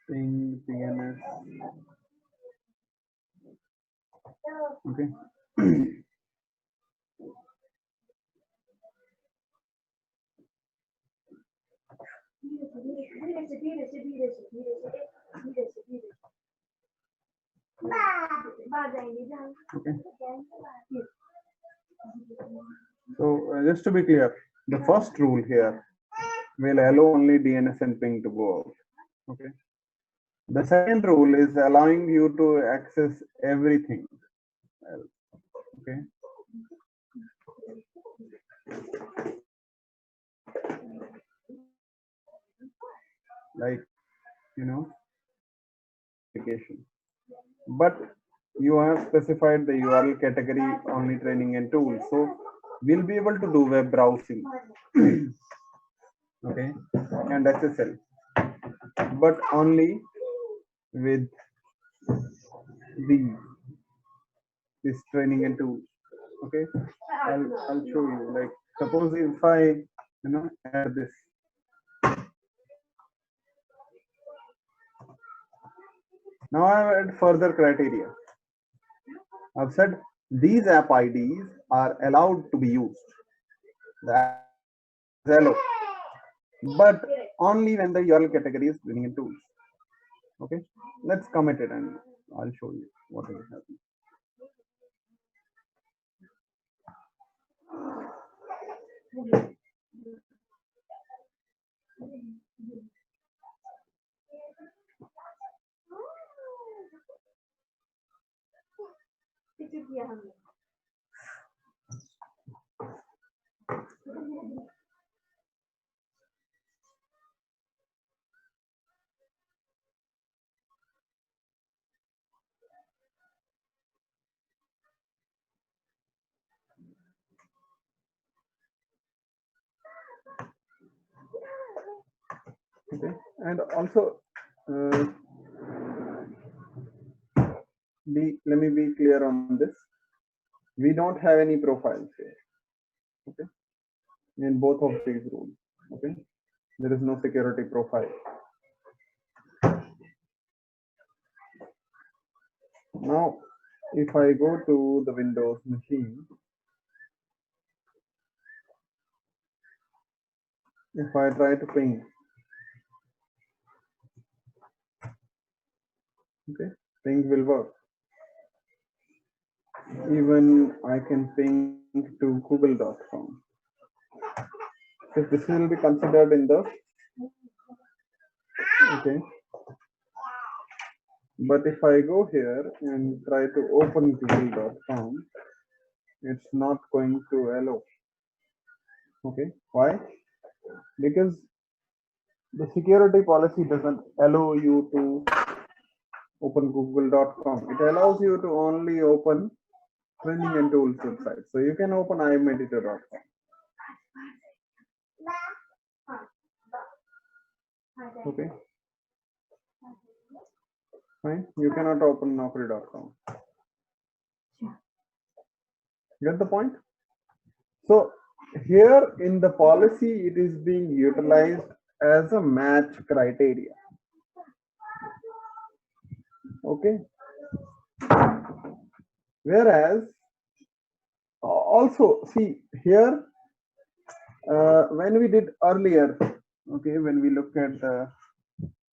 A: ping DNS. Okay. Okay. So just to be clear, the first rule here will allow only DNS and ping to go out. Okay. The second rule is allowing you to access everything else. Okay. Like, you know, application. But you have specified the URL category only training and tools. So we'll be able to do web browsing. Okay. And SSL. But only with the this training and tools. Okay. I'll show you. Like suppose if I add this. Now I add further criteria. I've said these app IDs are allowed to be used. That is allowed, but only when the URL category is training and tools. Okay, let's commit it and I'll show you what is happening. Okay, and also let me be clear on this. We don't have any profiles here. Okay, in both of these rules. Okay, there is no security profile. Now, if I go to the Windows machine, if I try to ping, okay, ping will work. Even I can ping to google.com. So this will be considered in the, okay. But if I go here and try to open google.com, it's not going to allow. Okay, why? Because the security policy doesn't allow you to open google.com. It allows you to only open training and tools website. So you can open imeditor.com. Okay, fine. You cannot open naukri.com. Get the point? So here in the policy, it is being utilized as a match criteria. Okay. Whereas also see here when we did earlier, okay, when we look at the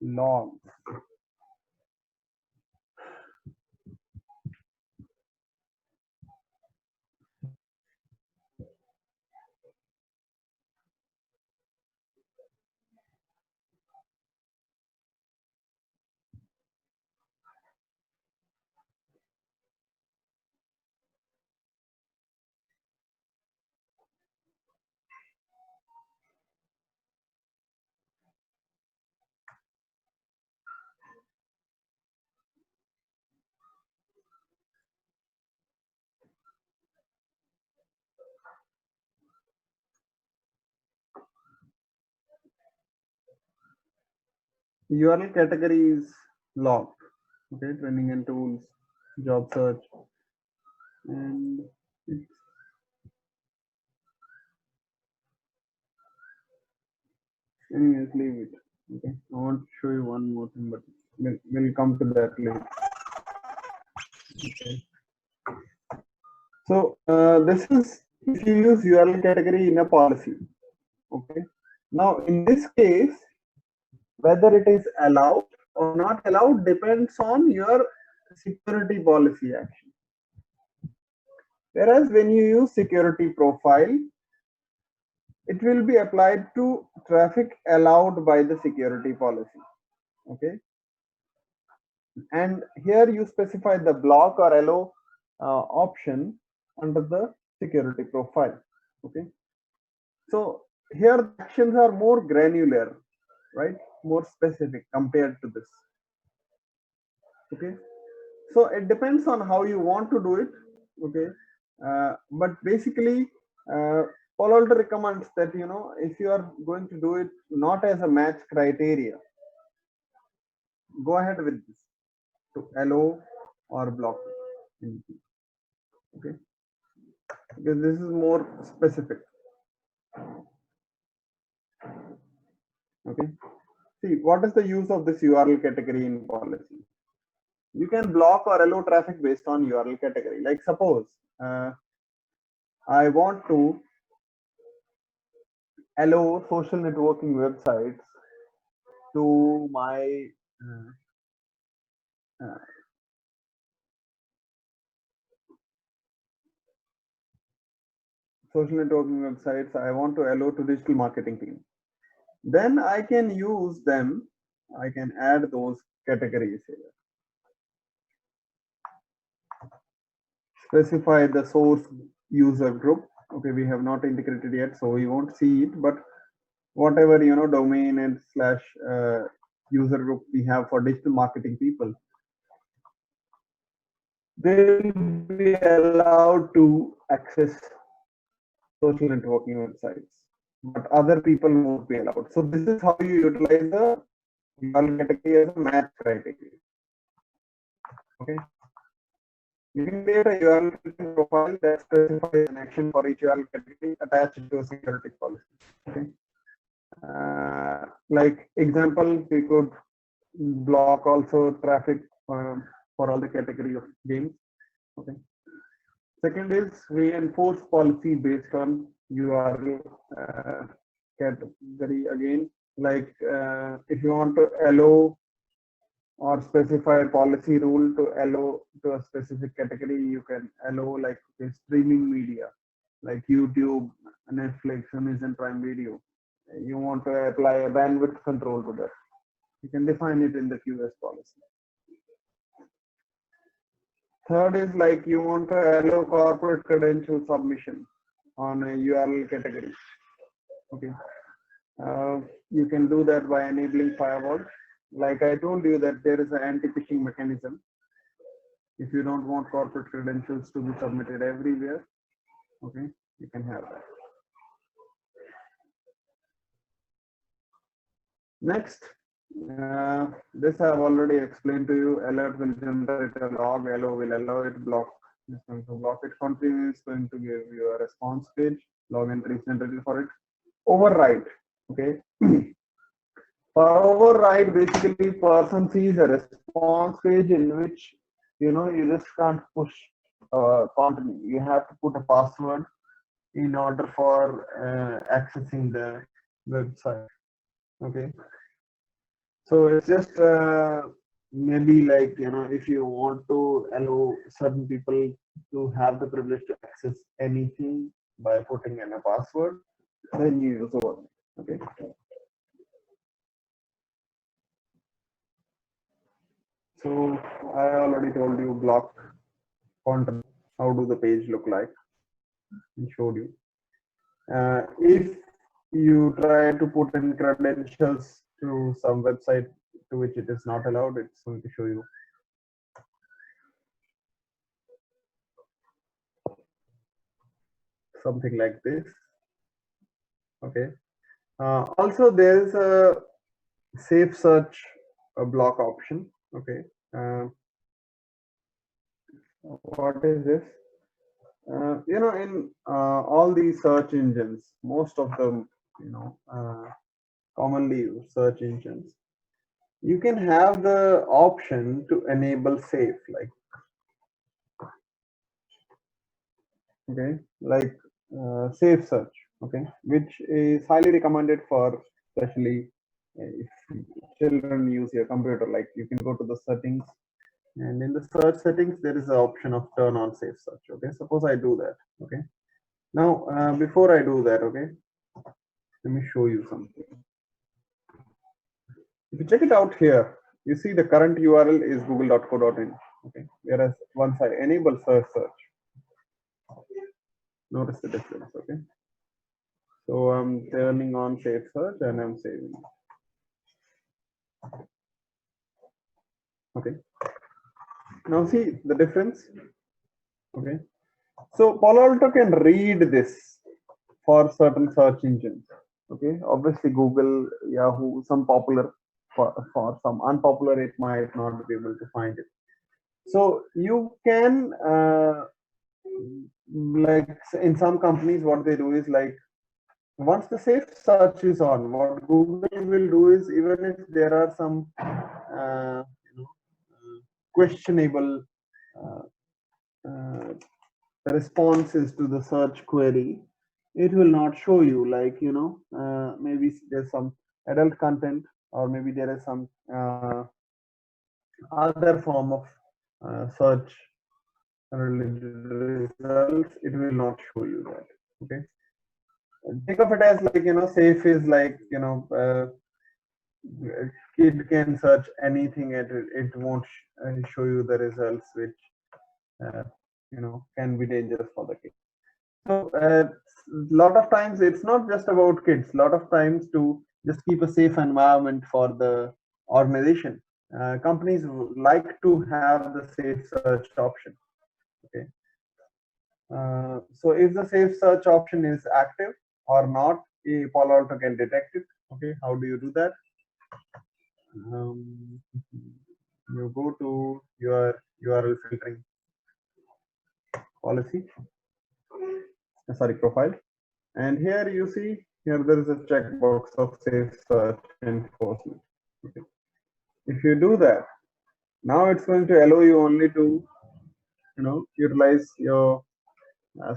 A: log, URL category is logged. Okay, training and tools, job search, and it's anyways, leave it. Okay, I want to show you one more thing, but we'll come to that later. Okay. So this is if you use URL category in a policy. Okay. Now in this case, whether it is allowed or not allowed depends on your security policy action. Whereas when you use security profile, it will be applied to traffic allowed by the security policy. Okay. And here you specify the block or allow option under the security profile. Okay. So here the actions are more granular, right? More specific compared to this. Okay. So it depends on how you want to do it. Okay. But basically, Palo Alto recommends that, you know, if you are going to do it not as a match criteria, go ahead with this to allow or block it. Okay. Because this is more specific. Okay. See, what is the use of this URL category in policy? You can block or allow traffic based on URL category. Like suppose I want to allow social networking websites to my social networking websites. I want to allow to digital marketing team. Then I can use them. I can add those categories here. Specify the source user group. Okay, we have not integrated yet, so we won't see it. But whatever, you know, domain and slash user group we have for digital marketing people, they will be allowed to access social networking websites. but other people won't be allowed. So this is how you utilize the URL category as a match criteria. Okay. You can create a URL filtering profile that specifies an action for each URL category attached to a security policy. Okay. Like example, we could block also traffic for all the category of games. Okay. Second is we enforce policy based on URL category again. Like if you want to allow or specify a policy rule to allow to a specific category, you can allow like streaming media like YouTube, Netflix, Amazon Prime Video. You want to apply a bandwidth control to that. You can define it in the QoS policy. Third is like you want to allow corporate credential submission on a URL category. Okay. You can do that by enabling firewall. Like I told you that there is an anti-phishing mechanism. If you don't want corporate credentials to be submitted everywhere, okay, you can have that. Next, this I have already explained to you. Alert will generate a log, allow will allow it, block is going to block it, continue is going to give you a response page, log entry is generated for it. Override, okay. For override, basically person sees a response page in which you just can't push continue. You have to put a password in order for accessing the website. Okay. So it's just maybe like if you want to allow certain people to have the privilege to access anything by putting in a password, then you use override. Okay. So I already told you block content. How do the page look like? I showed you. If you try to put in credentials to some website to which it is not allowed, it's going to show you. Something like this. Okay. Also, there is a safe search block option. Okay. What is this? In all these search engines, most of them, commonly used search engines, you can have the option to enable safe, like, okay, like safe search, okay, which is highly recommended for especially if children use your computer. Like you can go to the settings, and in the search settings there is an option of turn on safe search. Okay, suppose I do that. Okay, now before I do that, okay, let me show you something. If you check it out here, you see the current URL is google.co.in. Okay, whereas once I enable search, notice the difference. Okay, so I'm turning on safe search and I'm saving. Okay, now see the difference. Okay, so Palo Alto can read this for certain search engines. Okay, obviously Google, Yahoo, some popular, for some unpopular it might not be able to find it. So you can like in some companies what they do is like once the safe search is on, what Google will do is even if there are some questionable responses to the search query, it will not show you, like maybe there's some adult content or maybe there is some other form of search related results, it will not show you that. Okay, think of it as like safe is like kid can search anything and it won't show you the results which can be dangerous for the kid. So a lot of times it's not just about kids. A lot of times to just keep a safe environment for the organization, companies like to have the safe search option. Okay, so if the safe search option is active or not, Palo Alto can detect it. Okay, how do you do that? You go to your URL filtering policy, profile, and here you see here there is a checkbox of safe search enforcement. Okay. If you do that, now it's going to allow you only to utilize your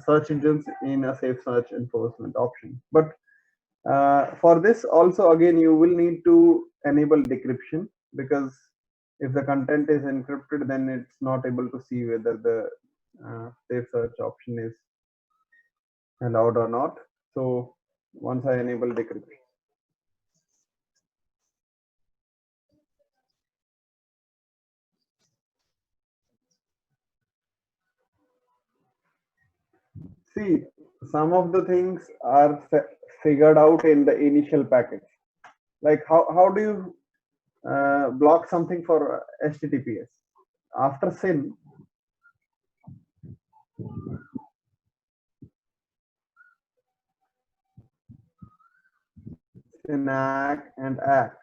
A: search engines in a safe search enforcement option. But for this also, again, you will need to enable decryption, because if the content is encrypted, then it's not able to see whether the safe search option is allowed or not. So once I enable decryption, see, some of the things are figured out in the initial package. Like how do you block something for HTTPS? After SYN, SYNAC and ACK,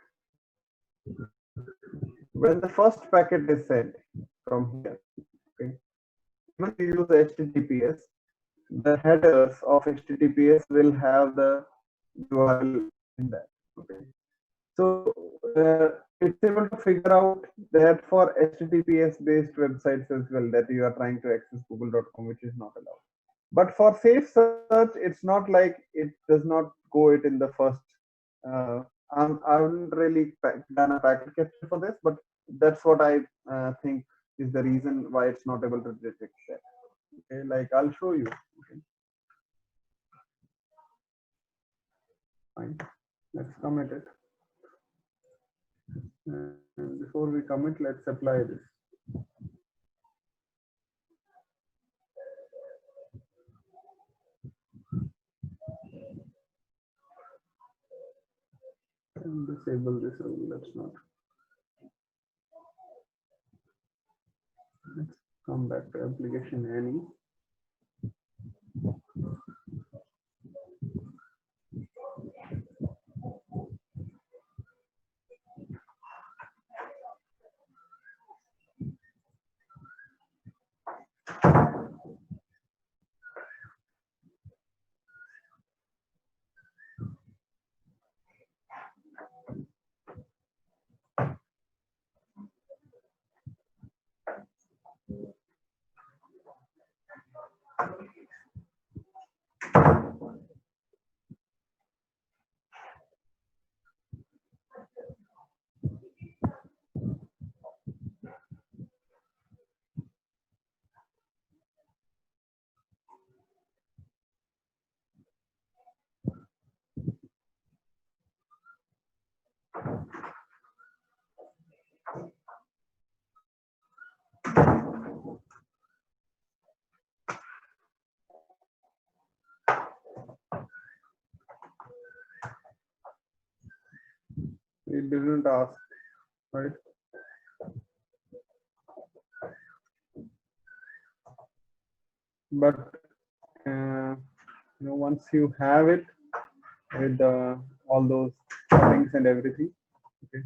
A: when the first packet is sent from here, okay, when you use HTTPS, the headers of HTTPS will have the URL in that. Okay, so it's able to figure out that for HTTPS based websites as well, that you are trying to access google.com, which is not allowed. But for safe search, it's not like it does not go it in the first. I haven't really done a packet capture for this, but that's what I think is the reason why it's not able to detect that. Okay, like I'll show you. Okay. Fine. Let's commit it. And before we commit, let's apply this. And disable this rule. Let's not. Let's come back to application any. It didn't ask, right? But once you have it with all those settings and everything, okay,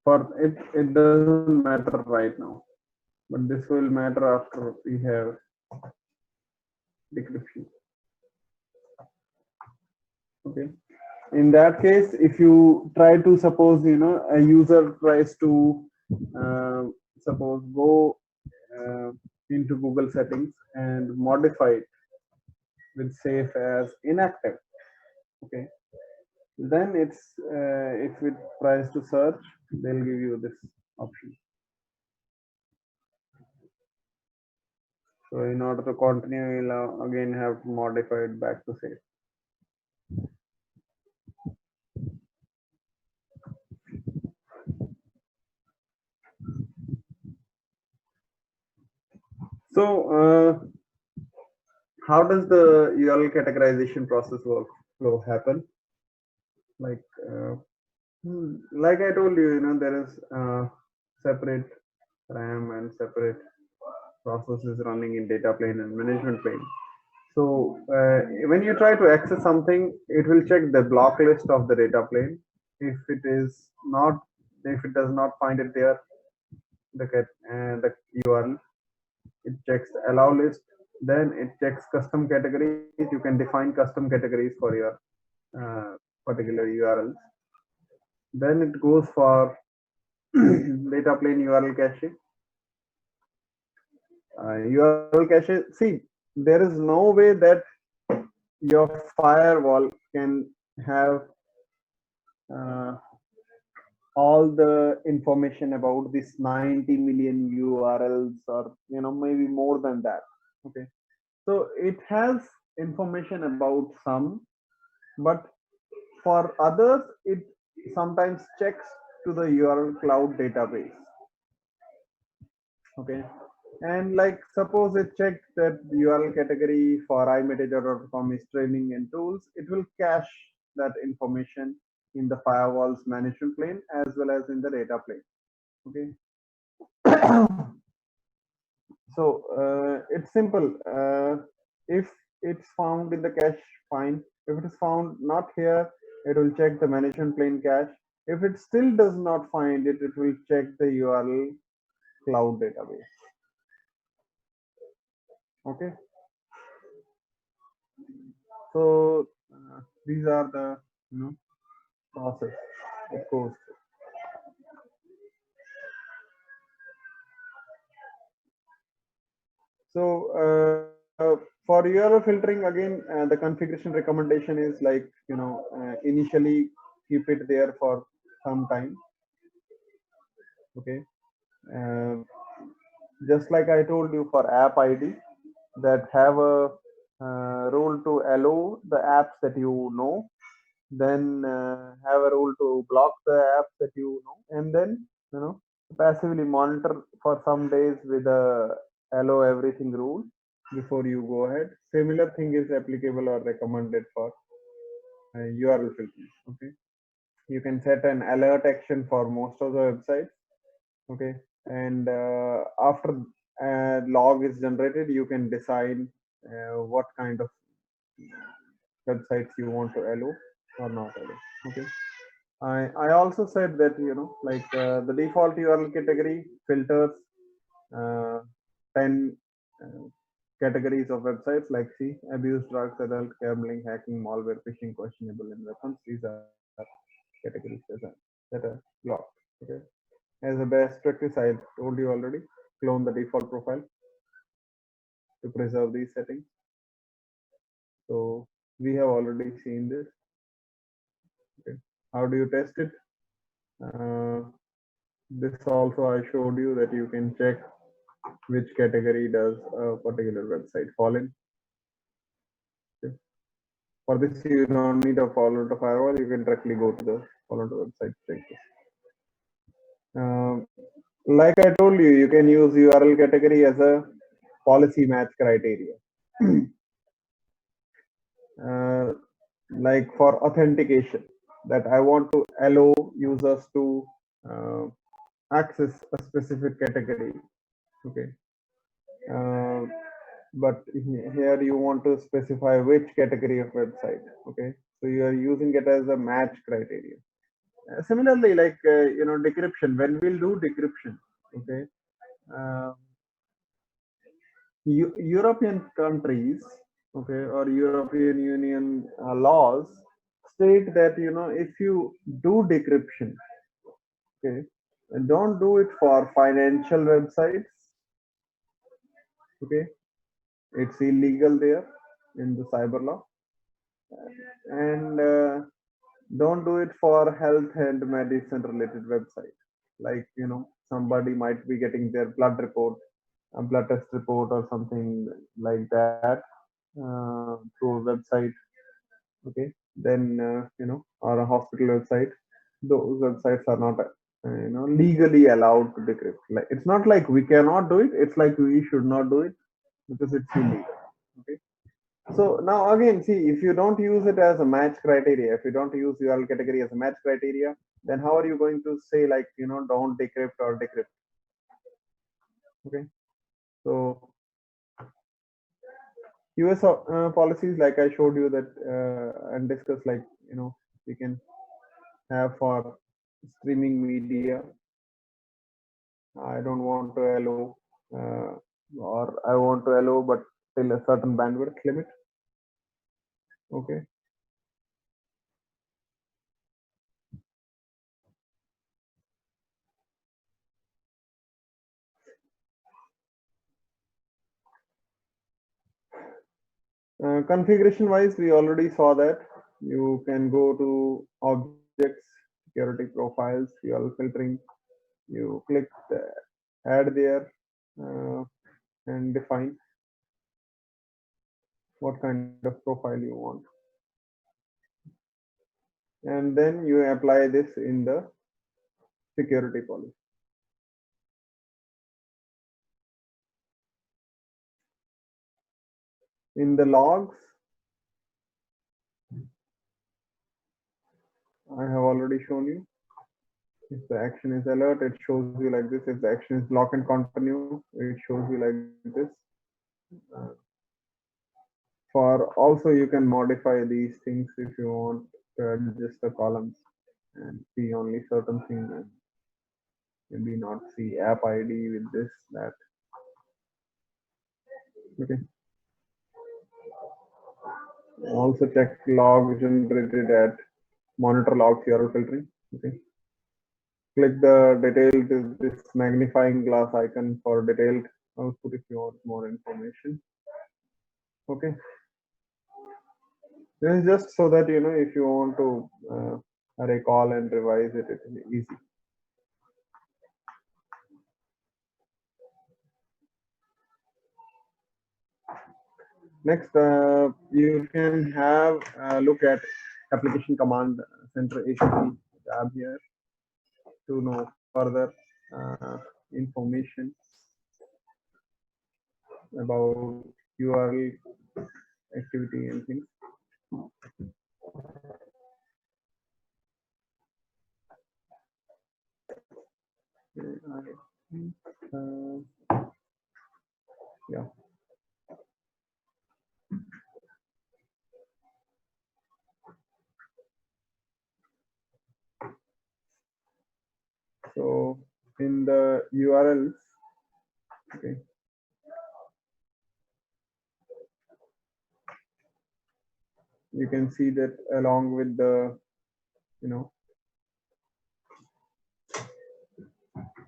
A: for it doesn't matter right now, but this will matter after we have decryption. Okay, in that case, if you try to suppose a user tries to suppose go into Google settings and modify it with safe as inactive, okay, then it's if it tries to search, they'll give you this option. So in order to continue, you'll again have to modify it back to safe. So how does the URL categorization process workflow happen? Like I told you, there is separate RAM and separate processes running in data plane and management plane. So when you try to access something, it will check the block list of the data plane. If it is not, if it does not find it there, the URL, it checks the allow list. Then it checks custom categories. You can define custom categories for your particular URLs. Then it goes for data plane URL cache. URL cache. See, there is no way that your firewall can have uh, all the information about this 90 million URLs, or maybe more than that. Okay, so it has information about some, but for others it sometimes checks to the URL cloud database. Okay, and like suppose it checked that URL category for imetager.com is training and tools, it will cache that information in the firewall's management plane as well as in the data plane. Okay. So it's simple. If it's found in the cache, fine. If it is found not here, it will check the management plane cache. If it still does not find it, it will check the URL cloud database. Okay. So these are the process it goes through. So for URL filtering, again, the configuration recommendation is like initially keep it there for some time. Okay, just like I told you for app ID, that have a rule to allow the apps that you know, then have a rule to block the apps that you know, and then passively monitor for some days with a allow everything rule before you go ahead. Similar thing is applicable or recommended for URL filtering. Okay, you can set an alert action for most of the websites. Okay, and after log is generated, you can decide what kind of websites you want to allow or not allow. Okay, I also said that like the default URL category filters 10 uh, categories of websites, like see abuse, drugs, adult, gambling, hacking, malware, phishing, questionable, and weapons. These are categories that are blocked. Okay, as a best practice, I told you already, clone the default profile to preserve these settings. So we have already seen this. Okay, how do you test it? This also I showed you that you can check which category does a particular website fall in. Okay. For this, you don't need a Palo Alto firewall. You can directly go to the Palo Alto website to check this. Like I told you, you can use URL category as a policy match criteria. Like for authentication, that I want to allow users to access a specific category. Okay. But here you want to specify which category of website. Okay, so you are using it as a match criteria. Similarly, like decryption, when we'll do decryption, okay, European countries, okay, or European Union laws state that if you do decryption, okay, don't do it for financial websites. Okay, it's illegal there in the cyber law, and don't do it for health and medicine related websites. Like somebody might be getting their blood report, a blood test report or something like that through a website. Okay, then or a hospital website. Those websites are not legally allowed to decrypt. Like, it's not like we cannot do it, it's like we should not do it because it's illegal. Okay, so now again, see, if you don't use it as a match criteria, if you don't use URL category as a match criteria, then how are you going to say like don't decrypt or decrypt? Okay, so US policies, like I showed you that and discussed, like, we can have for streaming media. I don't want to allow, or I want to allow, but till a certain bandwidth limit. Okay. Configuration wise, we already saw that you can go to objects, security profiles, URL filtering. You click the add there and define what kind of profile you want. And then you apply this in the security policy. In the logs, I have already shown you. If the action is alert, it shows you like this. If the action is block and continue, it shows you like this. For also, you can modify these things if you want to adjust the columns and see only certain things, and maybe not see app ID with this, that. Okay. Also check log generated at monitor logs URL filtering. Okay. Click the detailed, this magnifying glass icon for detailed output if you want more information. Okay. This is just so that, if you want to recall and revise it, it is easy. Next, you can have a look at application command center ACP tab here to know further information about URL activity and things. Yeah. So in the URLs, okay, you can see that along with the,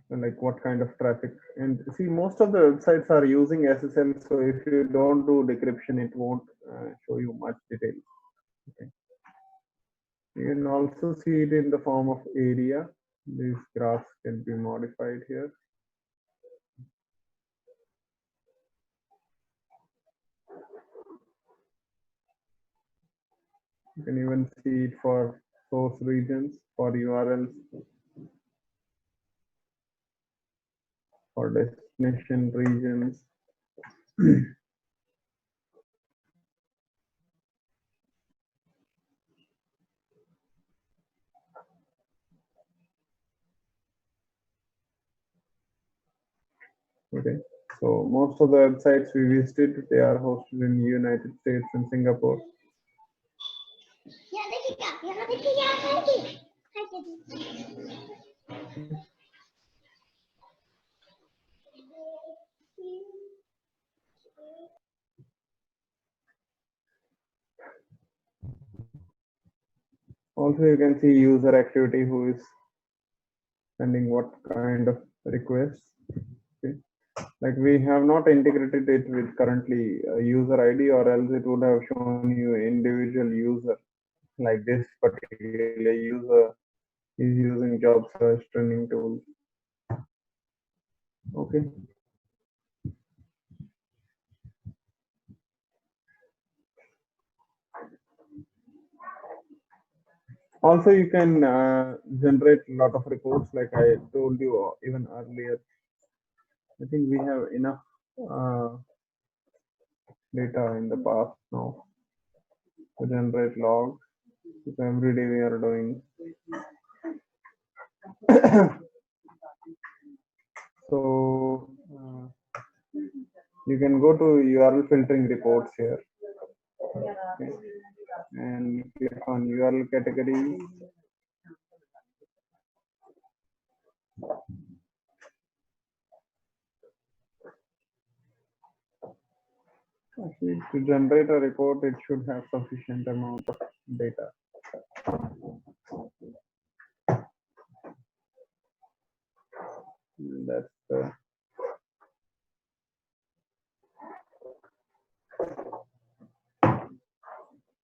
A: like what kind of traffic. And see, most of the websites are using SSL, so if you don't do decryption, it won't show you much detail. Okay. You can also see it in the form of area. These graphs can be modified here. You can even see it for source regions, for URLs, for destination regions. Okay, so most of the websites we visited, they are hosted in United States and Singapore. Also, you can see user activity, who is sending what kind of requests. Okay. Like we have not integrated it with currently user ID, or else it would have shown you individual user. Like this particular user is using job search training tool. Okay. Also, you can generate a lot of reports, like I told you even earlier. I think we have enough data in the past now to generate logs. So every day we are doing. So You can go to URL filtering reports here. Okay. And click on URL category. Actually, to generate a report, it should have sufficient amount of data. And that's the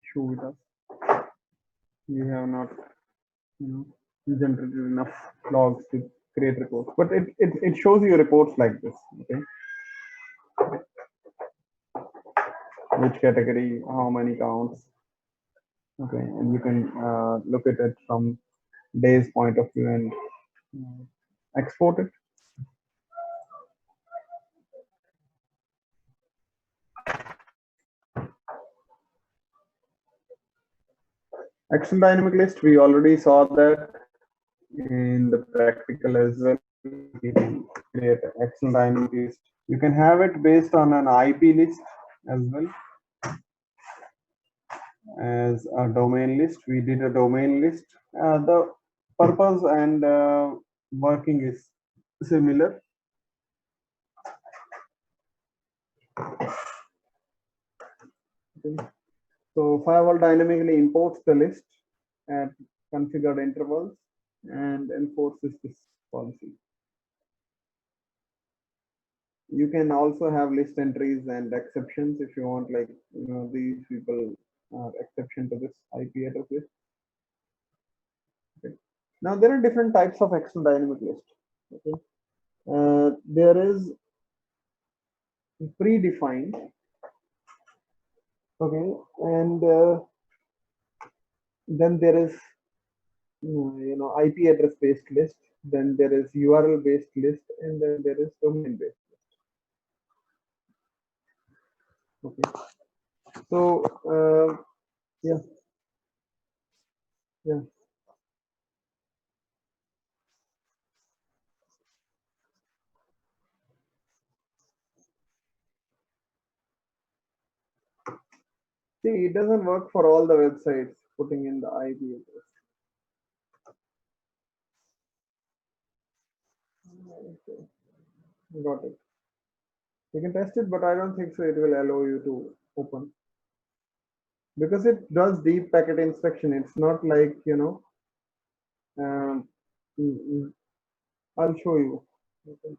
A: issue with us. You have not, generated enough logs to create reports, but it shows you reports like this. Okay, which category, how many counts. Okay, and you can look at it from days point of view and export it. Action dynamic list, we already saw that in the practical as well. You can create an action dynamic list. You can have it based on an IP list as well as a domain list. We did a domain list. The purpose and working is similar. Okay. So firewall dynamically imports the list at configured intervals and enforces this policy. You can also have list entries and exceptions if you want, like, these people are exception to this IP address list. Okay. Now there are different types of action dynamic list. Okay. There is predefined. Okay, and then there is IP address based list. Then there is URL based list, and then there is domain based list. Okay, so yeah, yeah. See, it doesn't work for all the websites putting in the IP address. Okay, got it. You can test it, but I don't think so. It will allow you to open because it does deep packet inspection. It's not like Um, mm, mm, I'll show you. Okay.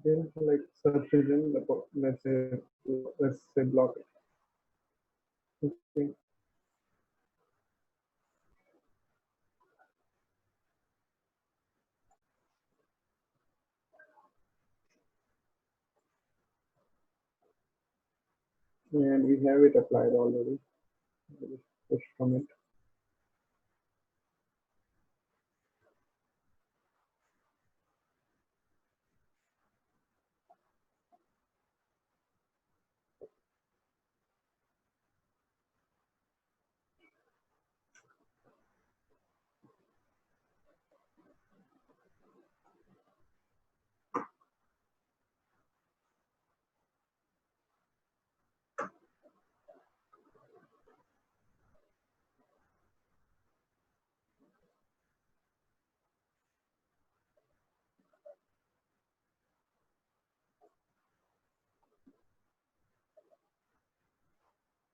A: Then like search engine, let's say block it. Okay. And we have it applied already. Just push from it.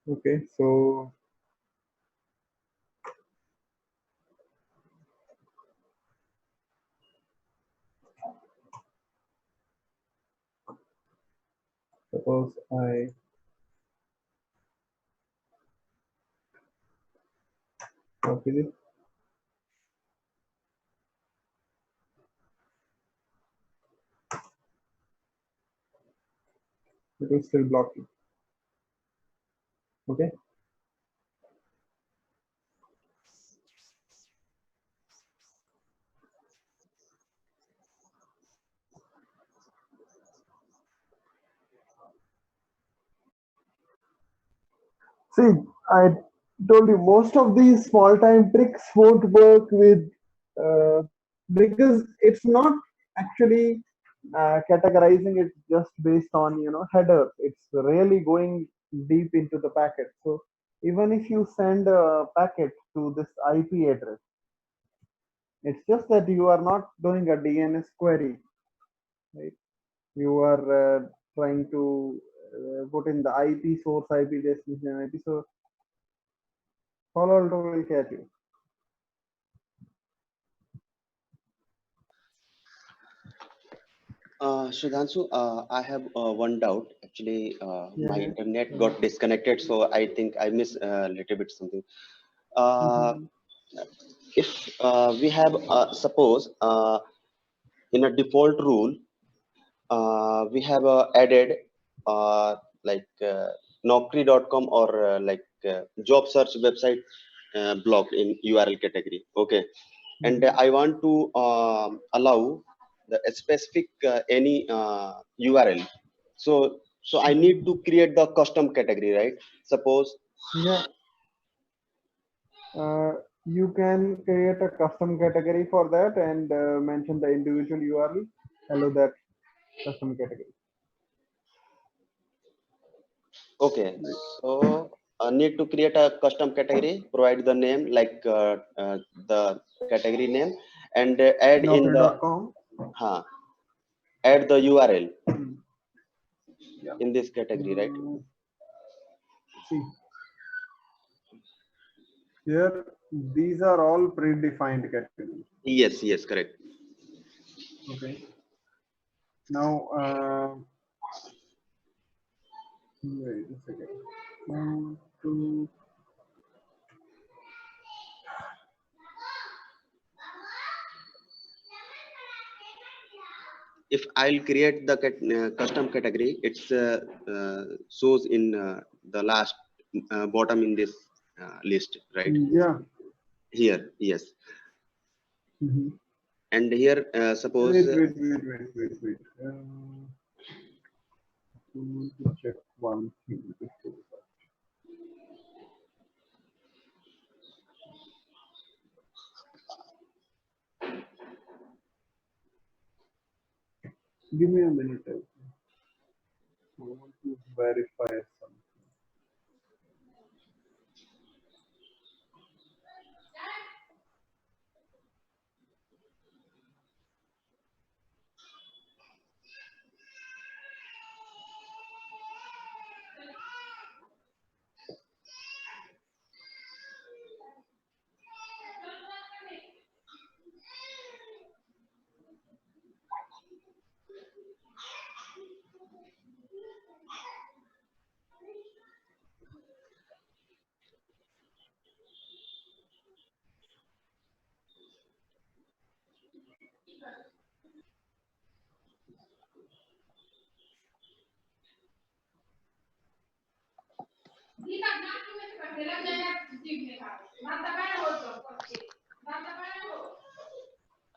A: Okay, so suppose I copy this. it will still block you. Okay. See, I told you most of these small time tricks won't work with because it's not actually categorizing it just based on header. It's really going deep into the packet. So even if you send a packet to this IP address, it's just that you are not doing a DNS query, right? You are trying to put in the IP source, IP destination, IP. So Palo Alto will catch you.
C: Sudhanshu, I have one doubt. Actually, my
A: Yeah.
C: internet got disconnected, so I think I missed a little bit something. Uh,
A: Mhm.
C: if we have, suppose, in a default rule, we have added like Naukri.com or job search website blocked in URL category. Okay, and I want to allow the specific any URL. So I need to create the custom category, right? Suppose.
A: Yeah, you can create a custom category for that and mention the individual URL. Hello, that custom category.
C: Okay, so I need to create a custom category, provide the name like the category name, and add in the
A: Naukri.com.
C: add the URL
A: Yeah.
C: in this category, right?
A: See, here these are all predefined categories.
C: Yes, yes, correct.
A: Okay. Now, wait a second. Two.
C: If I'll create the custom category, it's shows in the last bottom in this list, right?
A: Yeah.
C: Here, yes.
A: Mhm.
C: And here, suppose,
A: Wait. I want to check one thing before that. Give me a minute. I want to verify something.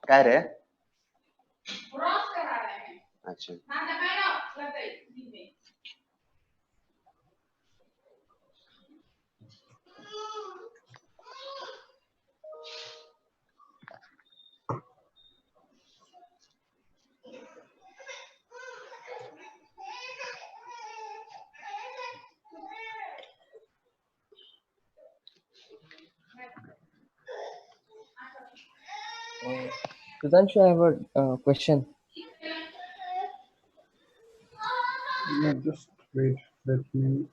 C: काय रे? अच्छा.
D: Sudhanshu, I have a question.
A: Yeah, just wait. Let me.